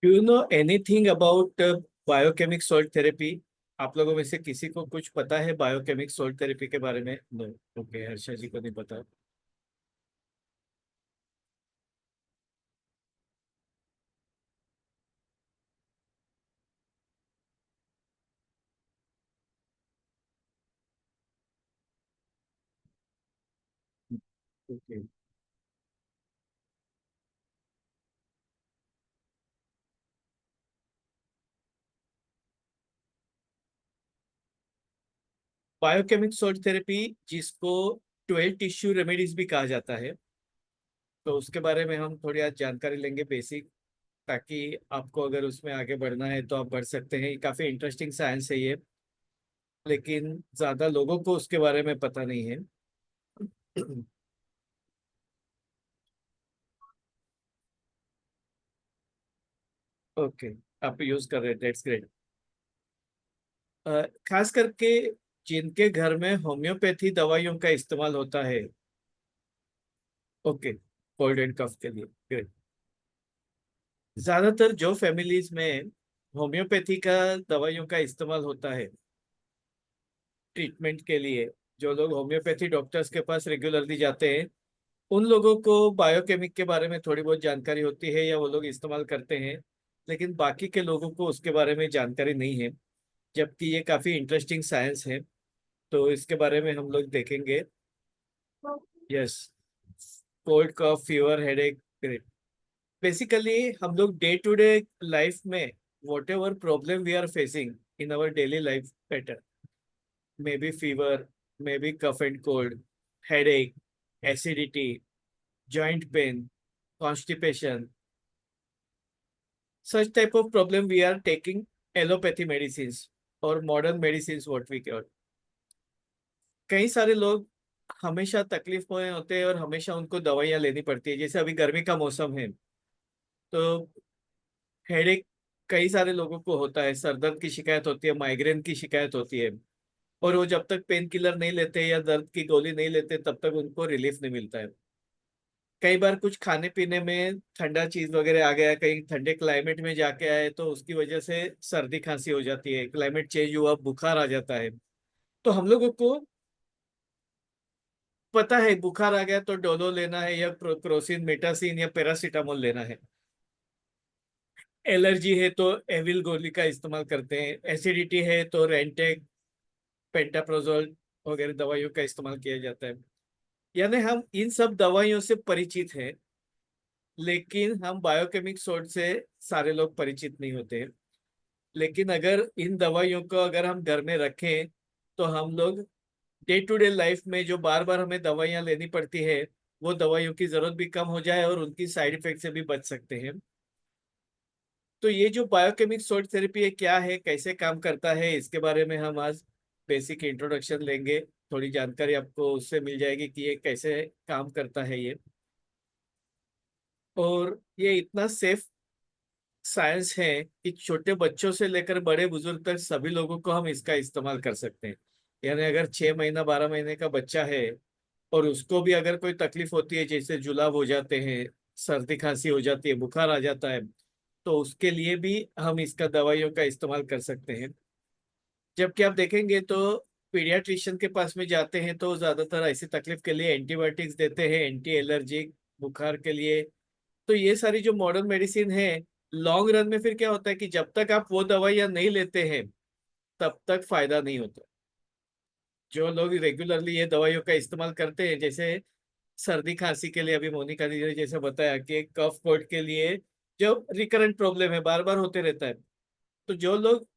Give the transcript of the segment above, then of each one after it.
Do you know anything about biochemic salt therapy? आप लोगों में से किसी को कुछ पता है बायोकेमिक सॉल्ट थेरेपी के बारे में? नो। ओके, हर्षा जी को नहीं पता। ओके। बायोकेमिक सॉल्ट थेरेपी, जिसको 12 टिश्यू रेमेडीज भी कहा जाता है, तो उसके बारे में हम थोड़ी आज जानकारी लेंगे बेसिक, ताकि आपको अगर उसमें आगे बढ़ना है तो आप बढ़ सकते हैं। ये काफी इंटरेस्टिंग साइंस है ये, लेकिन ज्यादा लोगों को उसके बारे में पता नहीं है। ओके, आप यूज कर रहे हैं, दैट्स ग्रेट। खास करके जिनके घर में होम्योपैथी दवाइयों का इस्तेमाल होता है। ओके, कोल्ड एंड कफ के लिए ग्रेट। ज्यादातर जो फैमिलीज में होम्योपैथी का दवाइयों का इस्तेमाल होता है ट्रीटमेंट के लिए, जो लोग होम्योपैथी डॉक्टर्स के पास रेगुलरली जाते हैं, उन लोगों को बायोकेमिक के बारे में थोड़ी बहुत जानकारी होती है या वो लोग इस्तेमाल करते हैं। लेकिन बाकी के लोगों को उसके बारे में जानकारी नहीं है, जबकि ये काफी इंटरेस्टिंग साइंस है। तो इसके बारे में हम लोग देखेंगे। Yes, cold cough fever headache. Basically हम लोग डे टू डे लाइफ में whatever problem we are facing in our daily life pattern, may be fever, may be cough and cold, headache, acidity, joint pain, constipation, such type of problem we are taking allopathy medicines or modern medicines what we call। कई सारे लोग हमेशा तकलीफ में होते हैं और हमेशा उनको दवाइयाँ लेनी पड़ती है। जैसे अभी गर्मी का मौसम है, तो हेडेक कई सारे लोगों को होता है, सर दर्द की शिकायत होती है, माइग्रेन की शिकायत होती है, और वो जब तक पेन किलर नहीं लेते या दर्द की गोली नहीं लेते तब तक उनको रिलीफ नहीं मिलता है। कई बार कुछ खाने पीने में ठंडा चीज वगैरह आ गया, कहीं ठंडे क्लाइमेट में जाके आए तो उसकी वजह से सर्दी खांसी हो जाती है, क्लाइमेट चेंज हुआ बुखार आ जाता है। तो हम लोगों को पता है बुखार आ गया तो डोलो लेना है या क्रोसिन मेटासिन या पैरासीटामोल लेना है। एलर्जी है तो एविल गोली का इस्तेमाल करते हैं। एसिडिटी है तो रेंटेक, पेंटाप्रोजोल वगैरह दवाइयों का इस्तेमाल किया जाता है। यानी हम इन सब दवाइयों से परिचित हैं, लेकिन हम बायोकेमिक सोर्स से सारे लोग परिचित नहीं होते हैं। लेकिन अगर इन दवाइयों को अगर हम घर में रखें तो हम लोग डे टू डे लाइफ में जो बार बार हमें दवाइयाँ लेनी पड़ती है, वो दवाइयों की जरूरत भी कम हो जाए और उनकी साइड इफेक्ट से भी बच सकते हैं। तो ये जो बायोकेमिक सोर्स थेरेपी है क्या है, कैसे काम करता है, इसके बारे में हम आज बेसिक इंट्रोडक्शन लेंगे। थोड़ी जानकारी आपको उससे मिल जाएगी कि ये कैसे काम करता है ये। और ये इतना सेफ साइंस है कि छोटे बच्चों से लेकर बड़े बुजुर्ग तक सभी लोगों को हम इसका इस्तेमाल कर सकते हैं। यानी अगर 6 महीना 12 महीने का बच्चा है और उसको भी अगर कोई तकलीफ होती है, जैसे जुलाब हो जाते हैं, सर्दी खांसी हो जाती है, बुखार आ जाता है, तो उसके लिए भी हम इसका दवाइयों का इस्तेमाल कर सकते हैं। जबकि आप देखेंगे तो पीडियाट्रिशियन के पास में जाते हैं तो ज्यादातर ऐसी तकलीफ के लिए एंटीबायोटिक्स देते हैं, एंटी एलर्जिक, बुखार के लिए। तो ये सारी जो मॉडर्न मेडिसिन है, लॉन्ग रन में फिर क्या होता है कि जब तक आप वो दवाइयाँ नहीं लेते हैं तब तक फायदा नहीं होता। जो लोग रेगुलरली ये दवाइयों का इस्तेमाल करते हैं, जैसे सर्दी खांसी के लिए अभी मोनिका जी ने जैसे बताया कि कफ कोल्ड के लिए जो रिकरेंट प्रॉब्लम है, बार बार होते रहता है, तो जो लोग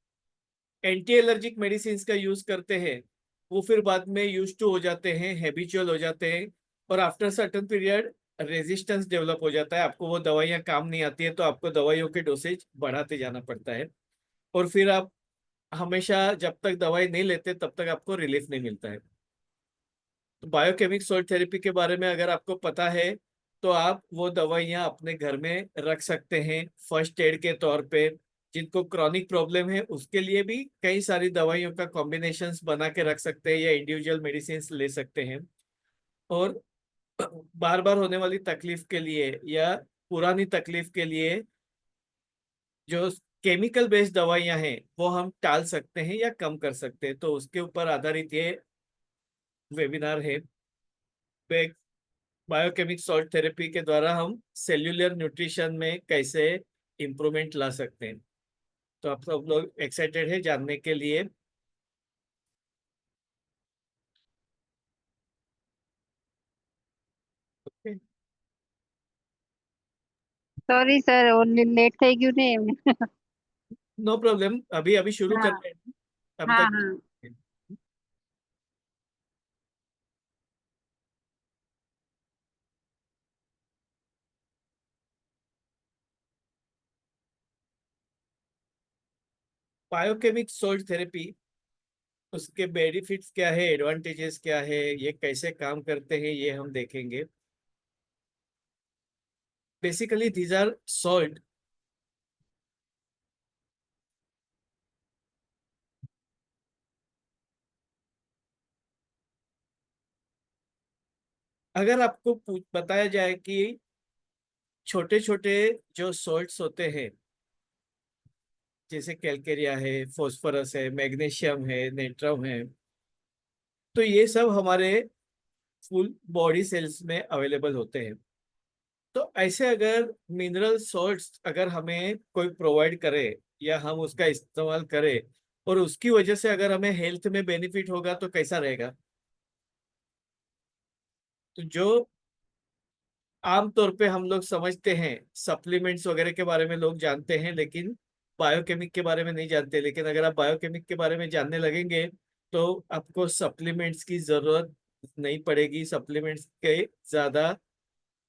एंटी एलर्जिक मेडिसिन का यूज करते हैं वो फिर बाद में यूज टू हो जाते हैं, हैबिचुअल हो जाते हैं, और after certain period resistance develop हो जाता है। आपको वो दवाइयाँ काम नहीं आती है तो आपको दवाइयों के डोसेज बढ़ाते जाना पड़ता है, और फिर आप हमेशा जब तक दवाई नहीं लेते तब तक आपको रिलीफ नहीं मिलता है। तो बायोकेमिक सॉल्ट थेरेपी के बारे में अगर आपको पता है तो आप वो दवाइयाँ अपने घर में रख सकते हैं फर्स्ट एड के तौर पे। जिनको क्रॉनिक प्रॉब्लम है उसके लिए भी कई सारी दवाइयों का कॉम्बिनेशंस बना के रख सकते हैं या इंडिविजुअल मेडिसिन ले सकते हैं। और बार बार होने वाली तकलीफ के लिए या पुरानी तकलीफ के लिए जो केमिकल बेस्ड दवाइयां हैं वो हम टाल सकते हैं या कम कर सकते हैं, तो उसके ऊपर आधारित ये वेबिनार है। बायोकेमिक सॉल्ट थेरेपी के द्वारा हम सेल्यूलर न्यूट्रिशन में कैसे इम्प्रूवमेंट ला सकते हैं। तो आप सब लोग एक्साइटेड है जानने के लिए? सॉरी सर, वो लेट थे क्यों नहीं? नो प्रॉब्लम, अभी अभी शुरू कर हाँ रहे हैं। अभी हाँ तक हाँ। बायोकेमिक सोल्ट थेरेपी, उसके बेनिफिट्स क्या है, एडवांटेजेस क्या है, ये कैसे काम करते हैं, ये हम देखेंगे। Basically these are salt. अगर आपको बताया जाए कि छोटे छोटे जो सॉल्ट्स होते हैं, जैसे कैलकेरिया है, फॉस्फोरस है, मैग्नीशियम है, नेट्रम है, तो ये सब हमारे फुल बॉडी सेल्स में अवेलेबल होते हैं। तो ऐसे अगर मिनरल सॉल्ट्स अगर हमें कोई प्रोवाइड करे या हम उसका इस्तेमाल करें और उसकी वजह से अगर हमें हेल्थ में बेनिफिट होगा तो कैसा रहेगा। तो जो आमतौर पे हम लोग समझते हैं सप्लीमेंट्स वगैरह के बारे में लोग जानते हैं, लेकिन बायोकेमिक के बारे में नहीं जानते। लेकिन अगर आप बायोकेमिक के बारे में जानने लगेंगे तो आपको सप्लीमेंट्स की जरूरत नहीं पड़ेगी, सप्लीमेंट्स के ज्यादा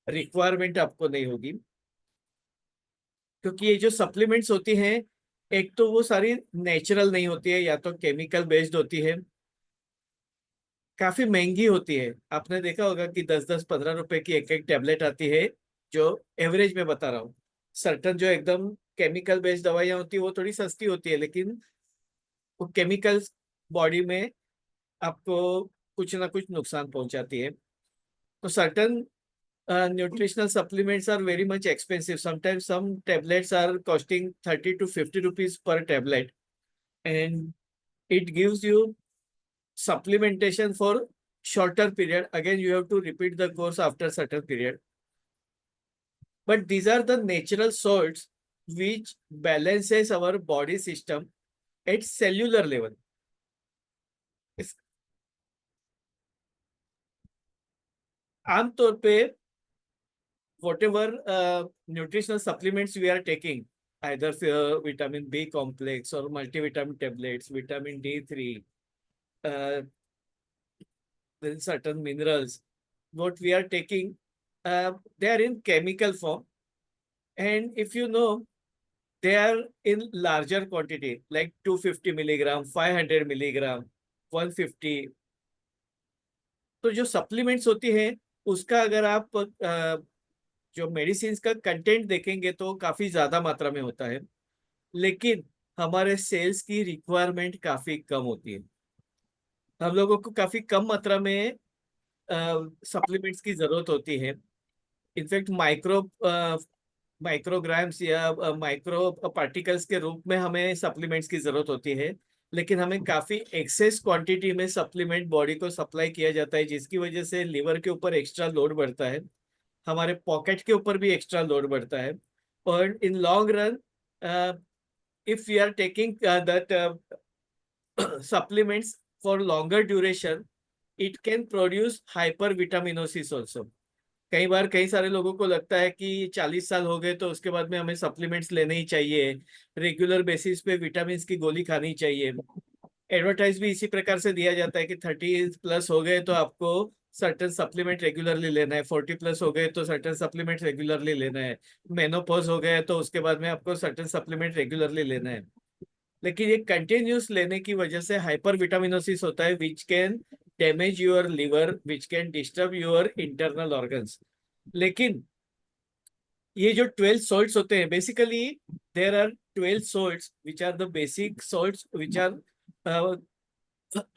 रिक्वायरमेंट आपको नहीं होगी। क्योंकि ये जो सप्लीमेंट्स होती हैं, एक तो वो सारी नेचुरल नहीं होती है, या तो केमिकल बेस्ड होती है, काफी महंगी होती है। आपने देखा होगा कि 10-10 15 रुपए की एक एक टेबलेट आती है, जो एवरेज में बता रहा हूँ। सर्टन जो एकदम केमिकल बेस्ड दवाइयाँ होती है वो थोड़ी सस्ती होती है, लेकिन वो केमिकल्स बॉडी में आपको कुछ ना कुछ नुकसान पहुंचाती है। तो certain nutritional supplements are very much expensive. Sometimes some tablets are costing 30 to 50 rupees per tablet, and it gives you supplementation for shorter period. Again, you have to repeat the course after certain period. But these are the natural salts which balances our body system at cellular level. इस आमतौर पे whatever nutritional supplements we are taking, either vitamin B complex or multivitamin tablets, vitamin D3, uh, then certain minerals, what we are taking, they are in chemical form. And if you know, they are in larger quantity, like 250 milligram, 500 milligram, 150। तो जो supplements होती है उसका अगर आप जो medicine का content देखेंगे तो काफी ज्यादा मात्रा में होता है, लेकिन हमारे सेल्स की रिक्वायरमेंट काफी कम होती है। हम लोगों को काफी कम मात्रा में सप्लीमेंट्स की जरूरत होती है। इनफैक्ट माइक्रोग्राम्स या माइक्रो पार्टिकल्स के रूप में हमें सप्लीमेंट्स की जरूरत होती है, लेकिन हमें काफी एक्सेस क्वांटिटी में सप्लीमेंट बॉडी को सप्लाई किया जाता है, जिसकी वजह से लिवर के ऊपर एक्स्ट्रा लोड बढ़ता है, हमारे पॉकेट के ऊपर भी एक्स्ट्रा लोड बढ़ता है। और in long run, if we are taking that supplements for longer duration, it can produce hypervitaminosis also। कई बार कई सारे लोगों को लगता है कि 40 साल हो गए तो उसके बाद में हमें सप्लीमेंट्स लेने ही चाहिए, रेगुलर बेसिस पे विटामिन की गोली खानी चाहिए। एडवर्टाइज भी इसी प्रकार से दिया जाता है कि 30 प्लस हो गए तो आपको सर्टन सप्लीमेंट रेगुलरली लेना है, 40 प्लस हो गए तो सर्टन सप्लीमेंट रेगुलरली लेना है, मेनोपॉज हो गया तो उसके बाद में आपको सर्टन सप्लीमेंट रेगुलरली लेना है। लेकिन ये कंटिन्यूस लेने की वजह से हाइपर विटामिनोसिस होता है, which can damage your liver, which can disturb your internal organs. लेकिन ये जो 12 सॉल्ट्स होते हैं, basically there are 12 salts which are the basic salts which are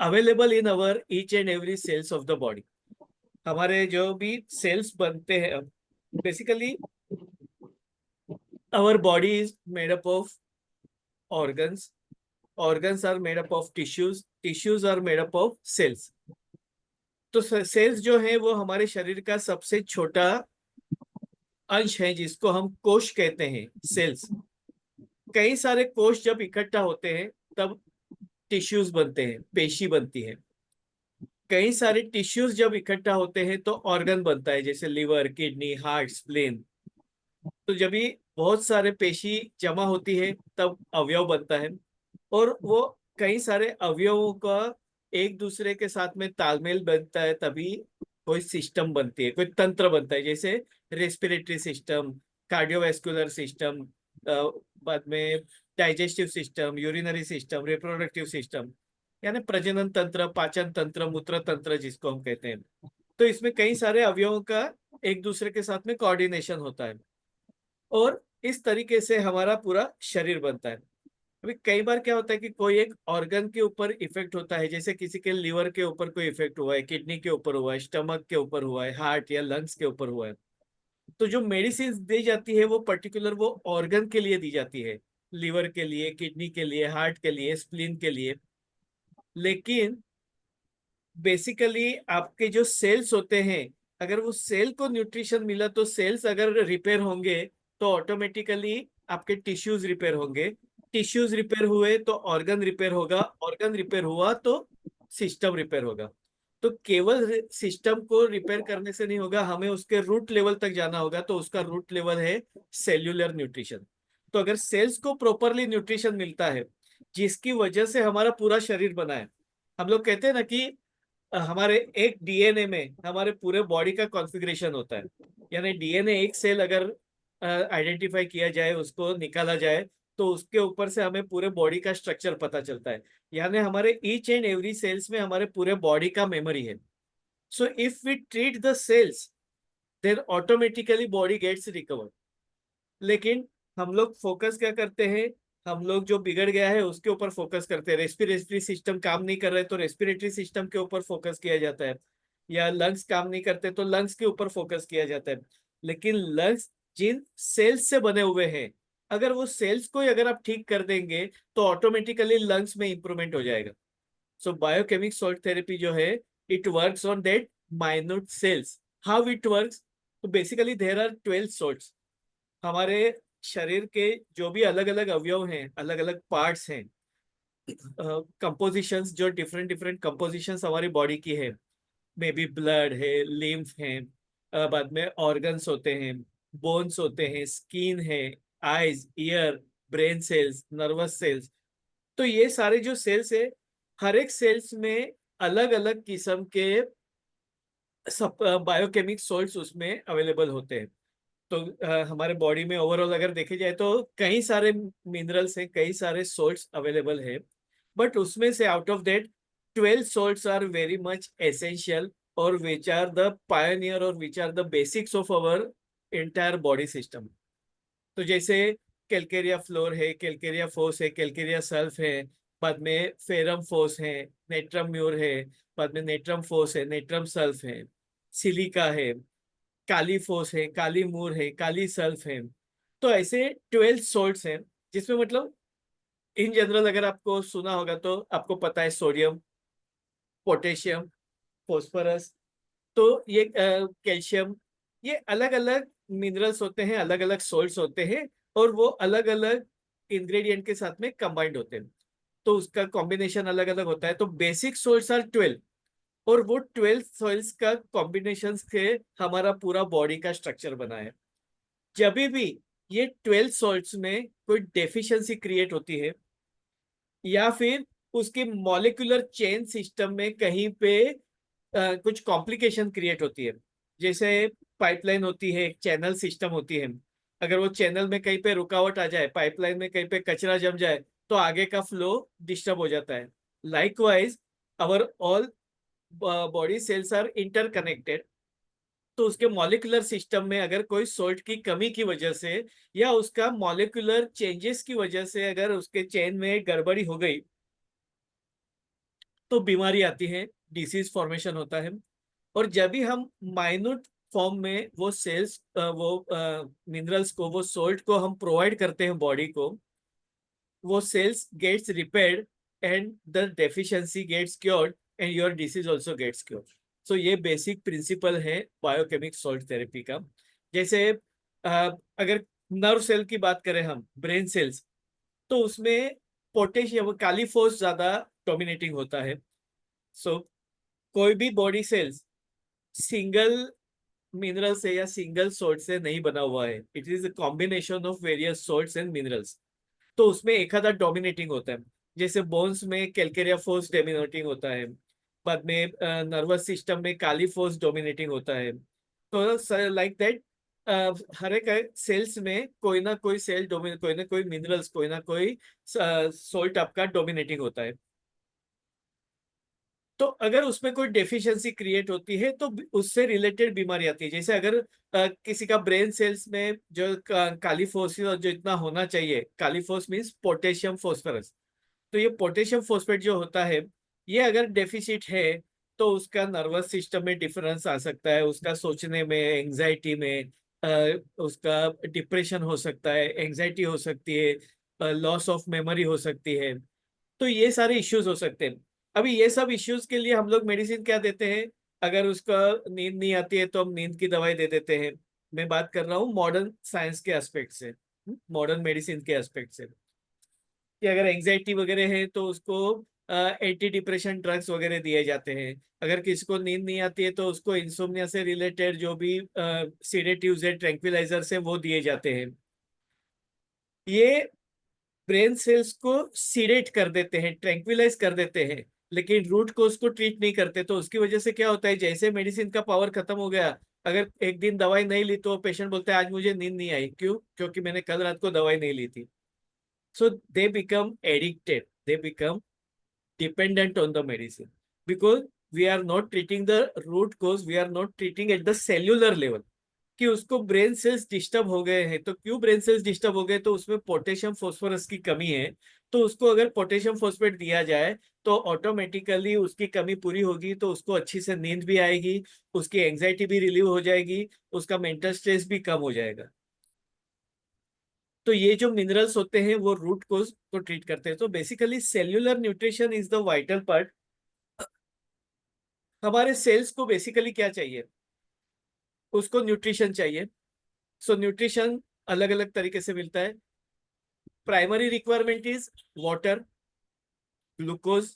available in our each and every cells of the body. हमारे जो भी cells बनते हैं basically, our body is made up of organs. Organs are made up of tissues. Tissues are made up of cells. तो sales जो है वो हमारे शरीर का सबसे छोटा अंश है जिसको हम कोश कहते हैं, सेल्स। कई सारे कोश जब इकट्ठा होते हैं तब टिश्यूज बनते हैं, पेशी बनती है। कई सारे टिश्यूज जब इकट्ठा होते हैं तो ऑर्गन बनता है, जैसे लिवर, किडनी, हार्ट, स्प्लेन। तो जब भी बहुत सारे पेशी जमा होती है तब अवयव बनता है। और वो कई सारे अवयवों का एक दूसरे के साथ में तालमेल बनता है, तभी कोई सिस्टम बनती है, कोई तंत्र बनता है। जैसे रेस्पिरेटरी सिस्टम, कार्डियोवैस्कुलर सिस्टम, बाद में digestive system, urinary system, reproductive system, यानी प्रजनन तंत्र, पाचन तंत्र, मूत्र तंत्र जिसको हम कहते हैं। तो इसमें कई सारे अवयवों का एक दूसरे के साथ में कोऑर्डिनेशन होता है, और इस तरीके से हमारा पूरा शरीर बनता है। अभी कई बार क्या होता है कि कोई एक ऑर्गन के ऊपर इफेक्ट होता है, जैसे किसी के लिवर के ऊपर कोई इफेक्ट हुआ है, किडनी के ऊपर हुआ है, स्टमक के ऊपर हुआ है, हार्ट या लंग्स के ऊपर हुआ है। तो जो मेडिसिन दी जाती है वो पर्टिकुलर वो ऑर्गन के लिए दी जाती है, लिवर के लिए, किडनी के लिए, हार्ट के लिए, स्प्लीन के लिए। लेकिन बेसिकली आपके जो सेल्स होते हैं, अगर वो सेल को न्यूट्रिशन मिला तो सेल्स अगर रिपेयर होंगे तो ऑटोमेटिकली आपके टिश्यूज रिपेयर होंगे। टिश्यूज रिपेयर हुए तो ऑर्गन रिपेयर होगा, ऑर्गन रिपेयर हुआ तो सिस्टम रिपेयर होगा। तो केवल सिस्टम को रिपेयर करने से नहीं होगा, हमें उसके रूट लेवल तक जाना होगा। तो उसका रूट लेवल है सेल्यूलर न्यूट्रिशन। तो अगर सेल्स को प्रॉपरली न्यूट्रिशन मिलता है, जिसकी वजह से हमारा पूरा शरीर बना है। हम लोग कहते हैं ना कि हमारे एक डीएनए में हमारे पूरे बॉडी का कॉन्फ़िगरेशन होता है। यानी डीएनए एक सेल अगर आइडेंटिफाई किया जाए, उसको निकाला जाए, तो उसके ऊपर से हमें पूरे बॉडी का स्ट्रक्चर पता चलता है। यानी हमारे ईच एंड एवरी सेल्स में हमारे पूरे बॉडी का मेमोरी है। So if we treat the cells, then automatically body gets recovered. लेकिन हम लोग फोकस क्या करते हैं, हम लोग जो बिगड़ गया है उसके ऊपर फोकस करते हैं। रेस्पिरेटरी सिस्टम काम नहीं कर रहे तो रेस्पिरेटरी सिस्टम के ऊपर फोकस किया जाता है, या लंग्स काम नहीं करते तो लंग्स के ऊपर फोकस किया जाता है। लेकिन लंग्स जिन सेल्स से बने हुए हैं, अगर वो सेल्स को ही अगर आप ठीक कर देंगे तो ऑटोमेटिकली लंग्स में इंप्रूवमेंट हो जाएगा। सो बायोकेमिक सॉल्ट थेरेपी जो है, it works on that minute cells. How it works? तो बेसिकली देयर आर 12 सॉल्ट्स। हमारे शरीर के जो भी अलग अलग अवयव हैं, अलग अलग पार्ट्स हैं, कंपोजिशंस, जो डिफरेंट डिफरेंट कंपोजिशंस हमारी बॉडी की है, मे बी ब्लड है, लिम्फ है, बाद में ऑर्गन्स होते हैं, बोन्स होते हैं, स्किन है, eyes, ear, brain cells, nervous cells. तो ये सारे जो सेल्स है, हर एक सेल्स में अलग अलग किस्म के सब बायोकेमिक सॉल्ट्स उसमें अवेलेबल होते हैं। तो हमारे बॉडी में ओवरऑल अगर देखे जाए तो कई सारे मिनरल्स हैं, कई सारे सॉल्ट्स अवेलेबल है। बट उसमें से out of that 12 salts are very much essential, और विच आर द पायनियर, और which are the basics of our entire body system. तो जैसे कैलकेरिया फ्लोर है, कैलकेरिया फोस है, कैलकेरिया सल्फ है, बाद में फेरम फोस है, नेट्रम म्यूर है, बाद में नेट्रम फोस है, नेट्रम सल्फ है, सिलिका है, काली फोस है, काली मूर है, काली सल्फ है। तो ऐसे 12 सॉल्ट्स हैं, जिसमें मतलब इन जनरल अगर आपको सुना होगा तो आपको पता है सोडियम, पोटेशियम, फॉस्फोरस, तो ये कैल्शियम, ये अलग अलग मिनरल्स होते हैं, अलग अलग सॉल्ट्स होते हैं, और वो अलग अलग इंग्रेडिएंट के साथ में कंबाइंड होते हैं। तो उसका कॉम्बिनेशन अलग अलग होता है। तो बेसिक सॉल्ट्स आर 12, और वो 12 सॉइल्स का कॉम्बिनेशन से हमारा पूरा बॉडी का स्ट्रक्चर बना है। जब भी ये 12 सॉल्ट्स में कोई डेफिशिएंसी क्रिएट होती है, या फिर उसकी मॉलिक्यूलर चेन सिस्टम में कहीं पे कुछ कॉम्प्लिकेशन क्रिएट होती है, जैसे पाइपलाइन होती है, एक चैनल सिस्टम होती है, अगर वो चैनल में कहीं पे रुकावट आ जाए, पाइपलाइन में कहीं पे कचरा जम जाए, तो आगे का फ्लो डिस्टर्ब हो जाता है। Likewise our all body cells are interconnected. तो उसके मॉलिक्यूलर सिस्टम में अगर कोई सॉल्ट की कमी की वजह से, या उसका मॉलिक्यूलर चेंजेस की वजह से अगर उसके चेन में गड़बड़ी हो गई, तो बीमारी आती है, डिसीज फॉर्मेशन होता है। और जब भी हम माइन्यूट फॉर्म में वो सेल्स वो मिनरल्स को, वो सोल्ट को हम प्रोवाइड करते हैं बॉडी को, वो cells gets repaired and the deficiency gets cured and your disease also gets cured. So ये बेसिक प्रिंसिपल है बायोकेमिक सॉल्ट थेरेपी का। जैसे अगर नर्व सेल की बात करें हम, ब्रेन सेल्स, तो उसमें पोटेशियम, कालीफोस ज्यादा डोमिनेटिंग होता है। सो कोई भी बॉडी सेल्स सिंगल मिनरल से या सिंगल सोल्ट से नहीं बना हुआ है, it is a combination of various salts and minerals. तो उसमें एक आधा डोमिनेटिंग होता है। जैसे बोन्स में कैलकेरिया फोर्स डोमिनेटिंग होता है, बाद में नर्वस सिस्टम में काली फोर्स डोमिनेटिंग होता है। तो लाइक दैट हर एक सेल्स में कोई ना कोई सेल डोमिनेट, कोई ना कोई मिनरल्स, कोई ना कोई सोल्ट आपका डोमिनेटिंग होता है। तो अगर उसमें कोई डेफिशिएंसी क्रिएट होती है तो उससे रिलेटेड बीमारी आती है। जैसे अगर किसी का ब्रेन सेल्स में जो कालीफोस जो इतना होना चाहिए, कालीफोस मीन्स पोटेशियम फोस्फरस, तो ये पोटेशियम फोस्फेट जो होता है, ये अगर डेफिसिट है तो उसका नर्वस सिस्टम में डिफरेंस आ सकता है, उसका सोचने में, एंजाइटी में, उसका डिप्रेशन हो सकता है, एंजाइटी हो सकती है, लॉस ऑफ मेमोरी हो सकती है। तो ये सारे इश्यूज हो सकते हैं। अभी ये सब इश्यूज के लिए हम लोग मेडिसिन क्या देते हैं? अगर उसका नींद नहीं आती है तो हम नींद की दवाई दे देते हैं। मैं बात कर रहा हूँ मॉडर्न साइंस के एस्पेक्ट से, मॉडर्न मेडिसिन के एस्पेक्ट से। कि अगर एंजाइटी वगैरह है तो उसको एंटी डिप्रेशन ड्रग्स वगैरह दिए जाते हैं। अगर किसी को नींद नहीं आती है तो उसको इंसोम्निया से रिलेटेड जो भी सीडेटिव्स है, ट्रैंक्विलाइजर्स है, वो दिए जाते हैं। ये ब्रेन सेल्स को सीडेट कर देते हैं, ट्रैंक्विलाइज कर देते हैं, लेकिन रूट को उसको ट्रीट नहीं करते। तो उसकी वजह से क्या होता है, जैसे मेडिसिन का पावर खत्म हो गया, अगर एक दिन दवाई नहीं ली तो पेशेंट बोलता है आज मुझे नींद नहीं आई, क्यों? क्योंकि मैंने कल रात को दवाई नहीं ली थी। So they become addicted, they become dependent on the medicine because we are not treating the root cause, we are not treating at the cellular level कि उसको ब्रेन सेल्स डिस्टर्ब हो गए हैं। तो क्यों ब्रेन सेल्स डिस्टर्ब हो गए? तो उसमें पोटेशियम फोस्फोरस की कमी है। तो उसको अगर पोटेशियम फोस्फेट दिया जाए तो ऑटोमेटिकली उसकी कमी पूरी होगी, तो उसको अच्छी से नींद भी आएगी, उसकी एंजाइटी भी रिलीव हो जाएगी, उसका मेंटल स्ट्रेस भी कम हो जाएगा। तो ये जो मिनरल्स होते हैं वो रूट कोज को ट्रीट करते हैं। तो basically cellular nutrition is the vital part. हमारे सेल्स को बेसिकली क्या चाहिए? उसको न्यूट्रिशन चाहिए। सो न्यूट्रिशन अलग अलग तरीके से मिलता है। Primary requirement is water, glucose,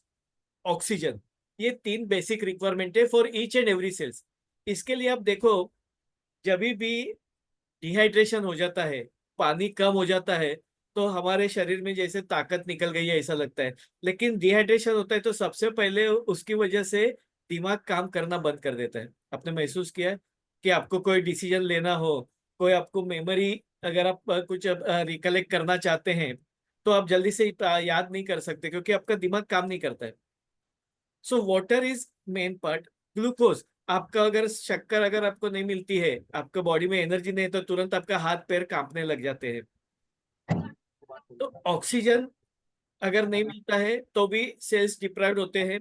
oxygen. ये तीन बेसिक रिक्वायरमेंट है for each and every cells. इसके लिए आप देखो, जब भी डिहाइड्रेशन हो जाता है, पानी कम हो जाता है, तो हमारे शरीर में जैसे ताकत निकल गई है ऐसा लगता है। लेकिन डिहाइड्रेशन होता है तो सबसे पहले उसकी वजह से दिमाग काम करना बंद कर देता है। आपने महसूस किया है कि आपको कोई डिसीजन लेना हो, कोई आपको मेमोरी, अगर आप कुछ रिकलेक्ट करना चाहते हैं तो आप जल्दी से याद नहीं कर सकते क्योंकि आपका दिमाग काम नहीं करता है। So water is main part. Glucose, आपका अगर शक्कर अगर आपको नहीं मिलती है, आपका बॉडी में एनर्जी नहीं है, तो तुरंत आपका हाथ पैर कांपने लग जाते हैं। तो ऑक्सीजन अगर नहीं मिलता है तो भी सेल्स डिप्राइव्ड होते हैं।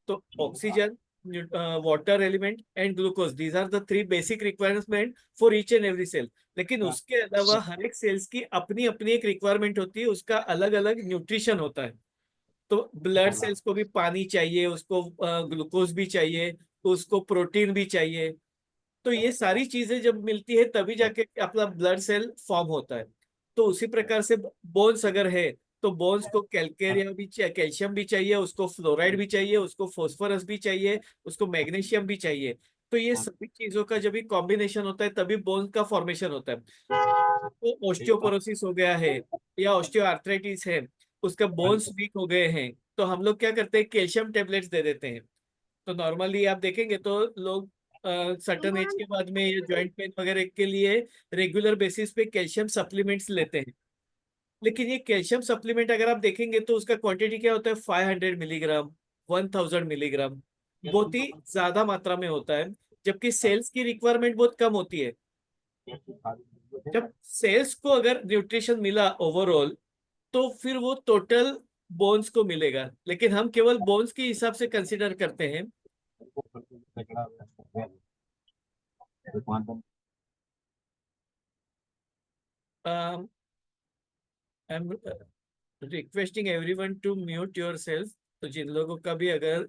तो oxygen, water element and glucose, these are the three basic requirement for each and every cell. लेकिन उसके अलावा हर एक सेल्स की अपनी अपनी एक रिक्वायरमेंट होती है, उसका अलग अलग न्यूट्रिशन होता है। तो ब्लड सेल्स को भी पानी चाहिए, उसको ग्लूकोज भी चाहिए, उसको प्रोटीन भी चाहिए। तो ये सारी चीजें जब मिलती है तभी जाके अपना ब्लड सेल फॉर्म होता है। तो उसी प्रकार से बोन्स अगर है तो बोन्स को कैल्केरिया भी चाहिए, कैल्शियम भी चाहिए, उसको फ्लोराइड भी चाहिए, उसको फोस्फोरस भी चाहिए, उसको मैग्नीशियम भी चाहिए। तो ये सभी चीजों का जब भी कॉम्बिनेशन होता है तभी बोन्स का फॉर्मेशन होता है। तो ऑस्टियोपोरोसिस हो गया है या ऑस्टियोआर्थराइटिस है, उसका बोन्स वीक हो गए हैं, तो हम लोग क्या करते हैं, कैल्शियम टेबलेट्स दे देते हैं। तो नॉर्मली आप देखेंगे तो लोग सर्टन एज के बाद में ये जॉइंट पेन वगैरह के लिए रेगुलर बेसिस पे कैल्शियम सप्लीमेंट्स लेते हैं। लेकिन ये कैल्शियम सप्लीमेंट अगर आप देखेंगे तो उसका क्वांटिटी क्या होता है, 500 मिलीग्राम, 1000 मिलीग्राम, बहुत ही ज्यादा मात्रा में होता है। जबकि सेल्स की रिक्वायरमेंट बहुत कम होती है। जब सेल्स को अगर न्यूट्रिशन मिला ओवरऑल तो फिर वो टोटल बोन्स को मिलेगा, लेकिन हम केवल बोन्स के हिसाब से कंसिडर करते हैं। I am requesting everyone to mute yourself. तो जिन लोगों का भी अगर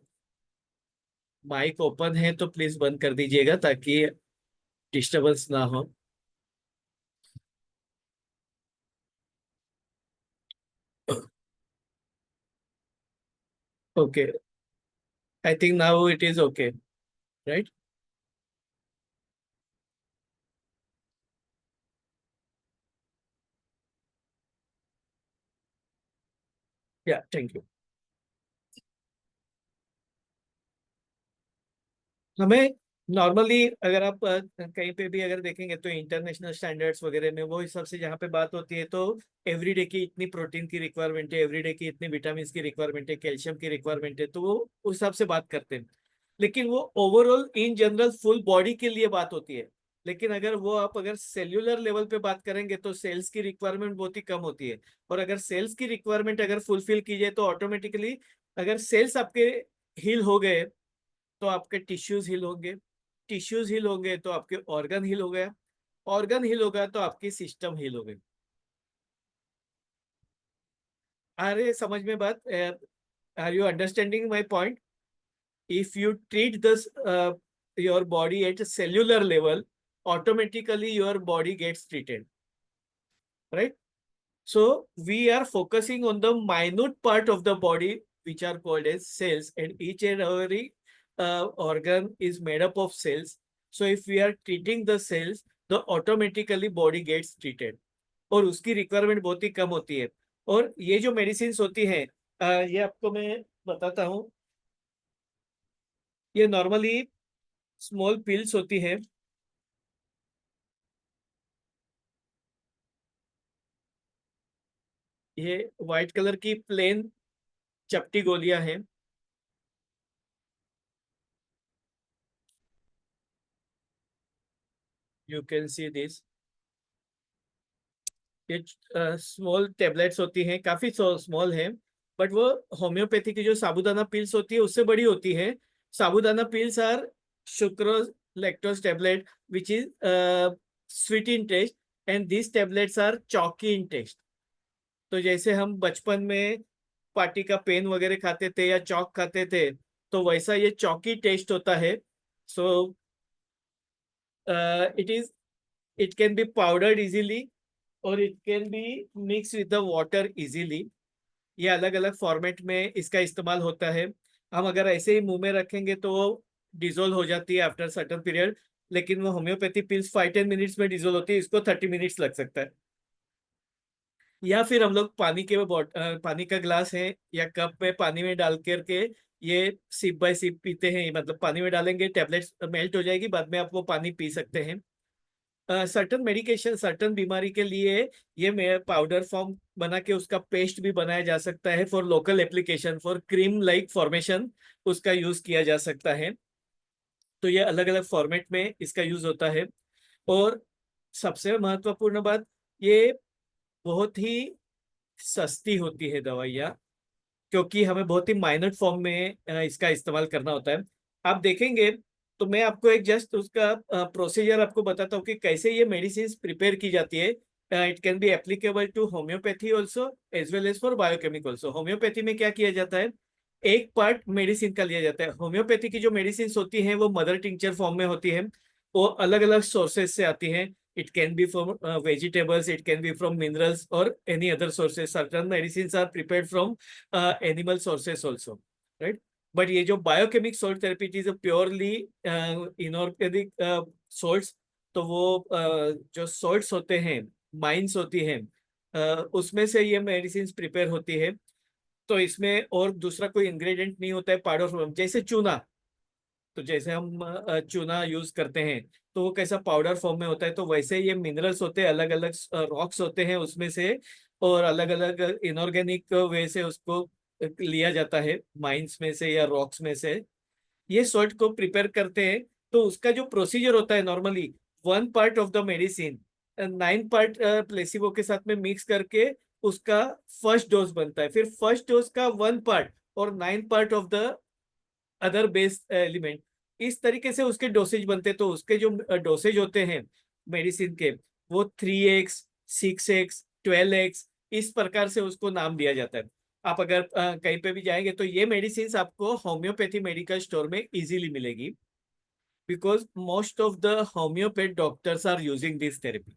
माइक ओपन है तो प्लीज बंद कर दीजिएगा ताकि डिस्टरबेंस ना हो। Okay, I think now it is okay, right? या, थैंक यू। हमें नॉर्मली अगर आप कहीं पे भी अगर देखेंगे तो इंटरनेशनल स्टैंडर्ड्स वगैरह में वो हिसाब से जहाँ पे बात होती है तो एवरीडे की इतनी प्रोटीन की रिक्वायरमेंट है, एवरीडे की इतनी विटामिन की रिक्वायरमेंट है, कैल्शियम की रिक्वायरमेंट है, तो वो उस हिसाब से बात करते हैं। लेकिन वो overall in general full body के लिए बात होती है। लेकिन अगर वो आप अगर सेल्यूलर लेवल पे बात करेंगे तो सेल्स की रिक्वायरमेंट बहुत ही कम होती है। और अगर सेल्स की रिक्वायरमेंट अगर फुलफिल की जाए तो ऑटोमेटिकली अगर सेल्स आपके हील हो गए तो आपके टिश्यूज हील होंगे, टिश्यूज हील होंगे तो आपके ऑर्गन हील हो गया, ऑर्गन हील होगा तो आपकी सिस्टम हील हो गई। अरे समझ में बात? Are you understanding my point? If you treat this your body at a cellular level, automatically your body gets treated, right? So we are focusing on the minute part of the body, which are called as cells, and each and every organ is made up of cells. So if we are treating the cells, the automatically body gets treated. और उसकी requirement बहुत ही कम होती है। और ये जो medicine होती है, ये आपको मैं बताता हूँ। ये नॉर्मली स्मॉल पिल्स होती है। ये व्हाइट कलर की प्लेन चपटी गोलियां हैं। You can see this. ये स्मॉल टेबलेट्स होती हैं, काफी स्मॉल है। बट वो होम्योपैथी की जो साबुदाना पिल्स होती है उससे बड़ी होती है। साबुदाना pills are sucrose lactose tablet which is sweet in taste, and this tablets are chalky in taste. तो जैसे हम बचपन में पार्टी का पेन वगैरह खाते थे या चॉक खाते थे, तो वैसा ये चॉकी टेस्ट होता है। So it is, it can be powdered easily और it can be mix with the water easily. ये अलग अलग फॉर्मेट में इसका इस्तेमाल होता है। हम अगर ऐसे ही मुंह में रखेंगे तो वो डिजोल्व हो जाती है आफ्टर सर्टन पीरियड। लेकिन वो होम्योपैथी पिल्स 5-10 मिनट्स में डिजोल्व होती है, इसको 30 मिनट्स लग सकता है। या फिर हम लोग पानी का ग्लास है या कप में पानी में डाल करके ये सिप बाय सिप पीते हैं। मतलब पानी में डालेंगे, टेबलेट्स मेल्ट हो जाएगी, बाद में आप वो पानी पी सकते हैं। सर्टन मेडिकेशन, सर्टन बीमारी के लिए ये मैं पाउडर फॉर्म बना के उसका पेस्ट भी बनाया जा सकता है। For local application, for cream like formation उसका यूज किया जा सकता है। तो ये अलग अलग फॉर्मेट में इसका यूज होता है। और सबसे महत्वपूर्ण बात, ये बहुत ही सस्ती होती है दवाइयाँ, क्योंकि हमें बहुत ही माइनर फॉर्म में इसका इस्तेमाल करना होता है। आप देखेंगे तो मैं आपको एक जस्ट उसका प्रोसीजर आपको बताता हूँ कि कैसे ये मेडिसिन प्रिपेयर की जाती है। It can be applicable to homeopathy also as well as for biochemic also. Homeopathy में क्या किया जाता है, एक पार्ट मेडिसिन का लिया जाता है। होम्योपैथी की जो मेडिसिन होती हैं वो मदर टिंचर फॉर्म में होती है। वो अलग अलग सोर्सेज से आती हैं। It can be from vegetables, it can be from minerals or any other sources. Certain medicines are prepared from animal sources also, right? But ये जो biochemic salt therapy it is a purely inorganic salts। तो वो जो salts होते हैं, mines होती हैं, उसमें से ये medicines prepare होती है। तो इसमें और दूसरा कोई इंग्रेडिएंट नहीं होता है पाउडर फॉर्म, जैसे चूना। तो जैसे हम चूना यूज करते हैं तो वो कैसा पाउडर फॉर्म में होता है, तो वैसे ये मिनरल्स होते हैं, अलग अलग रॉक्स होते हैं उसमें से, और अलग अलग इनऑर्गेनिक वे से उसको लिया जाता है माइंस में से या रॉक्स में से। ये सॉल्ट को प्रिपेयर करते हैं। तो उसका जो प्रोसीजर होता है, normally 1 part of the medicine 9 part placebo के साथ में मिक्स करके उसका फर्स्ट डोज बनता है। फिर फर्स्ट डोज का 1 पार्ट और 9 part of the other base element, इस तरीके से उसके डोसेज बनते, तो उसके जो डोसेज होते हैं मेडिसिन के, वो 3x, 6x, 12x, इस प्रकार से उसको नाम दिया जाता है। आप अगर कहीं पे भी जाएंगे तो ये मेडिसिन आपको होम्योपैथी मेडिकल स्टोर में इजीली मिलेगी, because most of the homeopath doctors are using this therapy.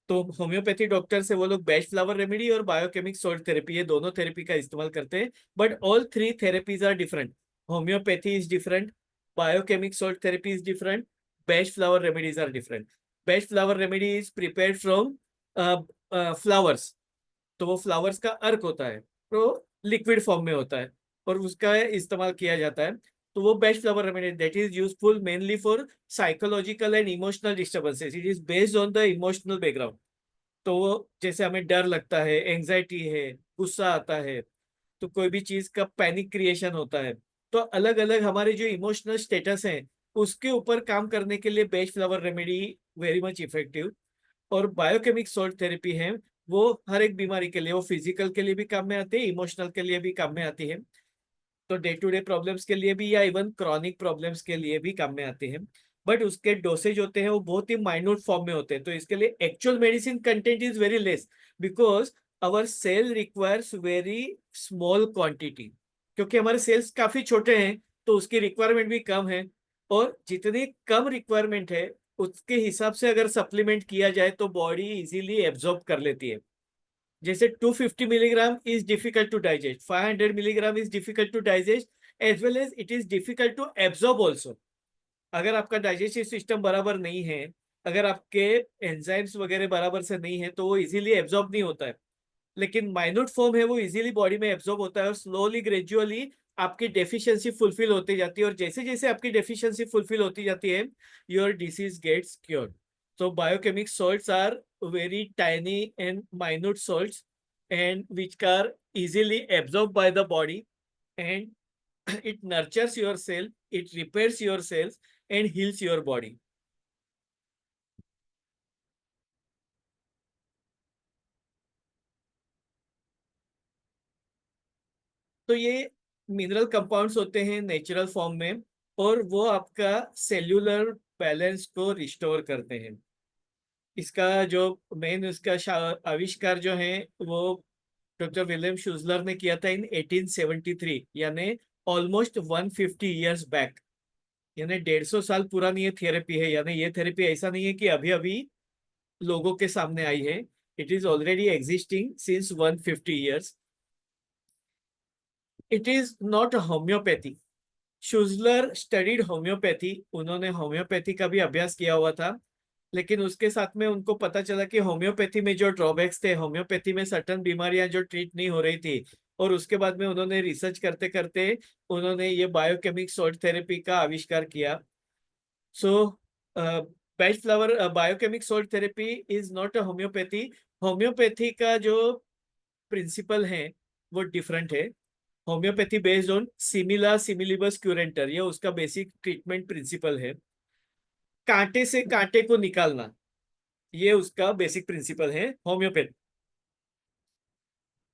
तो होम्योपैथी डॉक्टर से वो लोग बेस्ट फ्लावर रेमेडी और बायोकेमिक सोल्ट थेरेपी, ये दोनों थेरेपी का इस्तेमाल करते हैं। But all three therapies are different. Homeopathy is different, biochemic salt therapy is different, best flower remedies are different. Best flower remedy is prepared from flowers, तो वो flowers का अर्क होता है, तो लिक्विड फॉर्म में होता है और उसका इस्तेमाल किया जाता है। तो वो best flower remedy that is useful mainly for psychological and emotional disturbances, it is based on the emotional background. तो वो जैसे हमें डर लगता है, एंजाइटी है, गुस्सा आता है, तो कोई भी चीज का पैनिक क्रिएशन होता है, तो अलग अलग हमारे जो इमोशनल स्टेटस है उसके ऊपर काम करने के लिए best flower remedy very much effective. और बायोकेमिक सॉल्ट थेरेपी है, वो हर एक बीमारी के लिए, वो फिजिकल के लिए भी काम में आती है, इमोशनल के लिए भी काम में आती है, तो डे टू डे प्रॉब्लम्स के लिए भी या इवन क्रॉनिक प्रॉब्लम्स के लिए भी काम में आते हैं। बट उसके डोसेज होते हैं वो बहुत ही माइन्यूट फॉर्म में होते हैं, तो इसके लिए actual medicine content is very less, because our cell requires very small quantity, क्योंकि हमारे सेल्स काफी छोटे हैं, तो उसकी रिक्वायरमेंट भी कम है। और जितनी कम रिक्वायरमेंट है उसके हिसाब से अगर सप्लीमेंट किया जाए तो बॉडी इजीली एब्जॉर्ब कर लेती है। जैसे 250 milligram is difficult to digest, 500 milligram is difficult to digest, as well as it is difficult to absorb also. अगर आपका डाइजेस्टिव सिस्टम बराबर नहीं है, अगर आपके एंजाइम्स वगैरह बराबर से नहीं है, तो वो इजीली एब्जॉर्ब नहीं होता है। लेकिन माइन्यूट फॉर्म है वो इजीली बॉडी में एब्जॉर्ब होता है, और स्लोली ग्रेजुअली आपकी डेफिशिएंसी फुलफिल होती जाती है, और जैसे जैसे आपकी डेफिशिएंसी फुलफिल होती जाती है your disease gets cured. So biochemic salts are very tiny and minute salts, and which are easily absorbed by the body, and it nurtures your cell, it repairs your cells and heals your body. तो ये mineral compounds होते हैं natural form में, और वो आपका cellular balance को restore करते हैं। इसका जो मेन इसका आविष्कार जो है वो डॉक्टर विलियम शुजलर ने किया था इन 1873, यानी ऑलमोस्ट 150 ईयर्स बैक, यानी 150 साल पुरानी ये थेरेपी है। यानी ये थेरेपी ऐसा नहीं है कि अभी अभी लोगों के सामने आई है, it is already existing since 150 years. It is not homeopathy. Schuessler studied homeopathy, उन्होंने होम्योपैथी का भी अभ्यास किया हुआ था, लेकिन उसके साथ में उनको पता चला कि होम्योपैथी में जो ड्रॉबैक्स थे, होम्योपैथी में सर्टन बीमारियां जो ट्रीट नहीं हो रही थी, और उसके बाद में उन्होंने रिसर्च करते करते उन्होंने ये बायोकेमिक सॉल्ट थेरेपी का आविष्कार किया। So best flower biochemic salt therapy is not a homeopathy. Homeopathy का जो प्रिंसिपल है वो डिफरेंट है। होम्योपैथी बेस्ड ऑन सिमिला सिमिलिबस क्यूरेंटर, ये उसका बेसिक ट्रीटमेंट प्रिंसिपल है। कांटे से कांटे को निकालना, ये उसका बेसिक प्रिंसिपल है होम्योपैथी।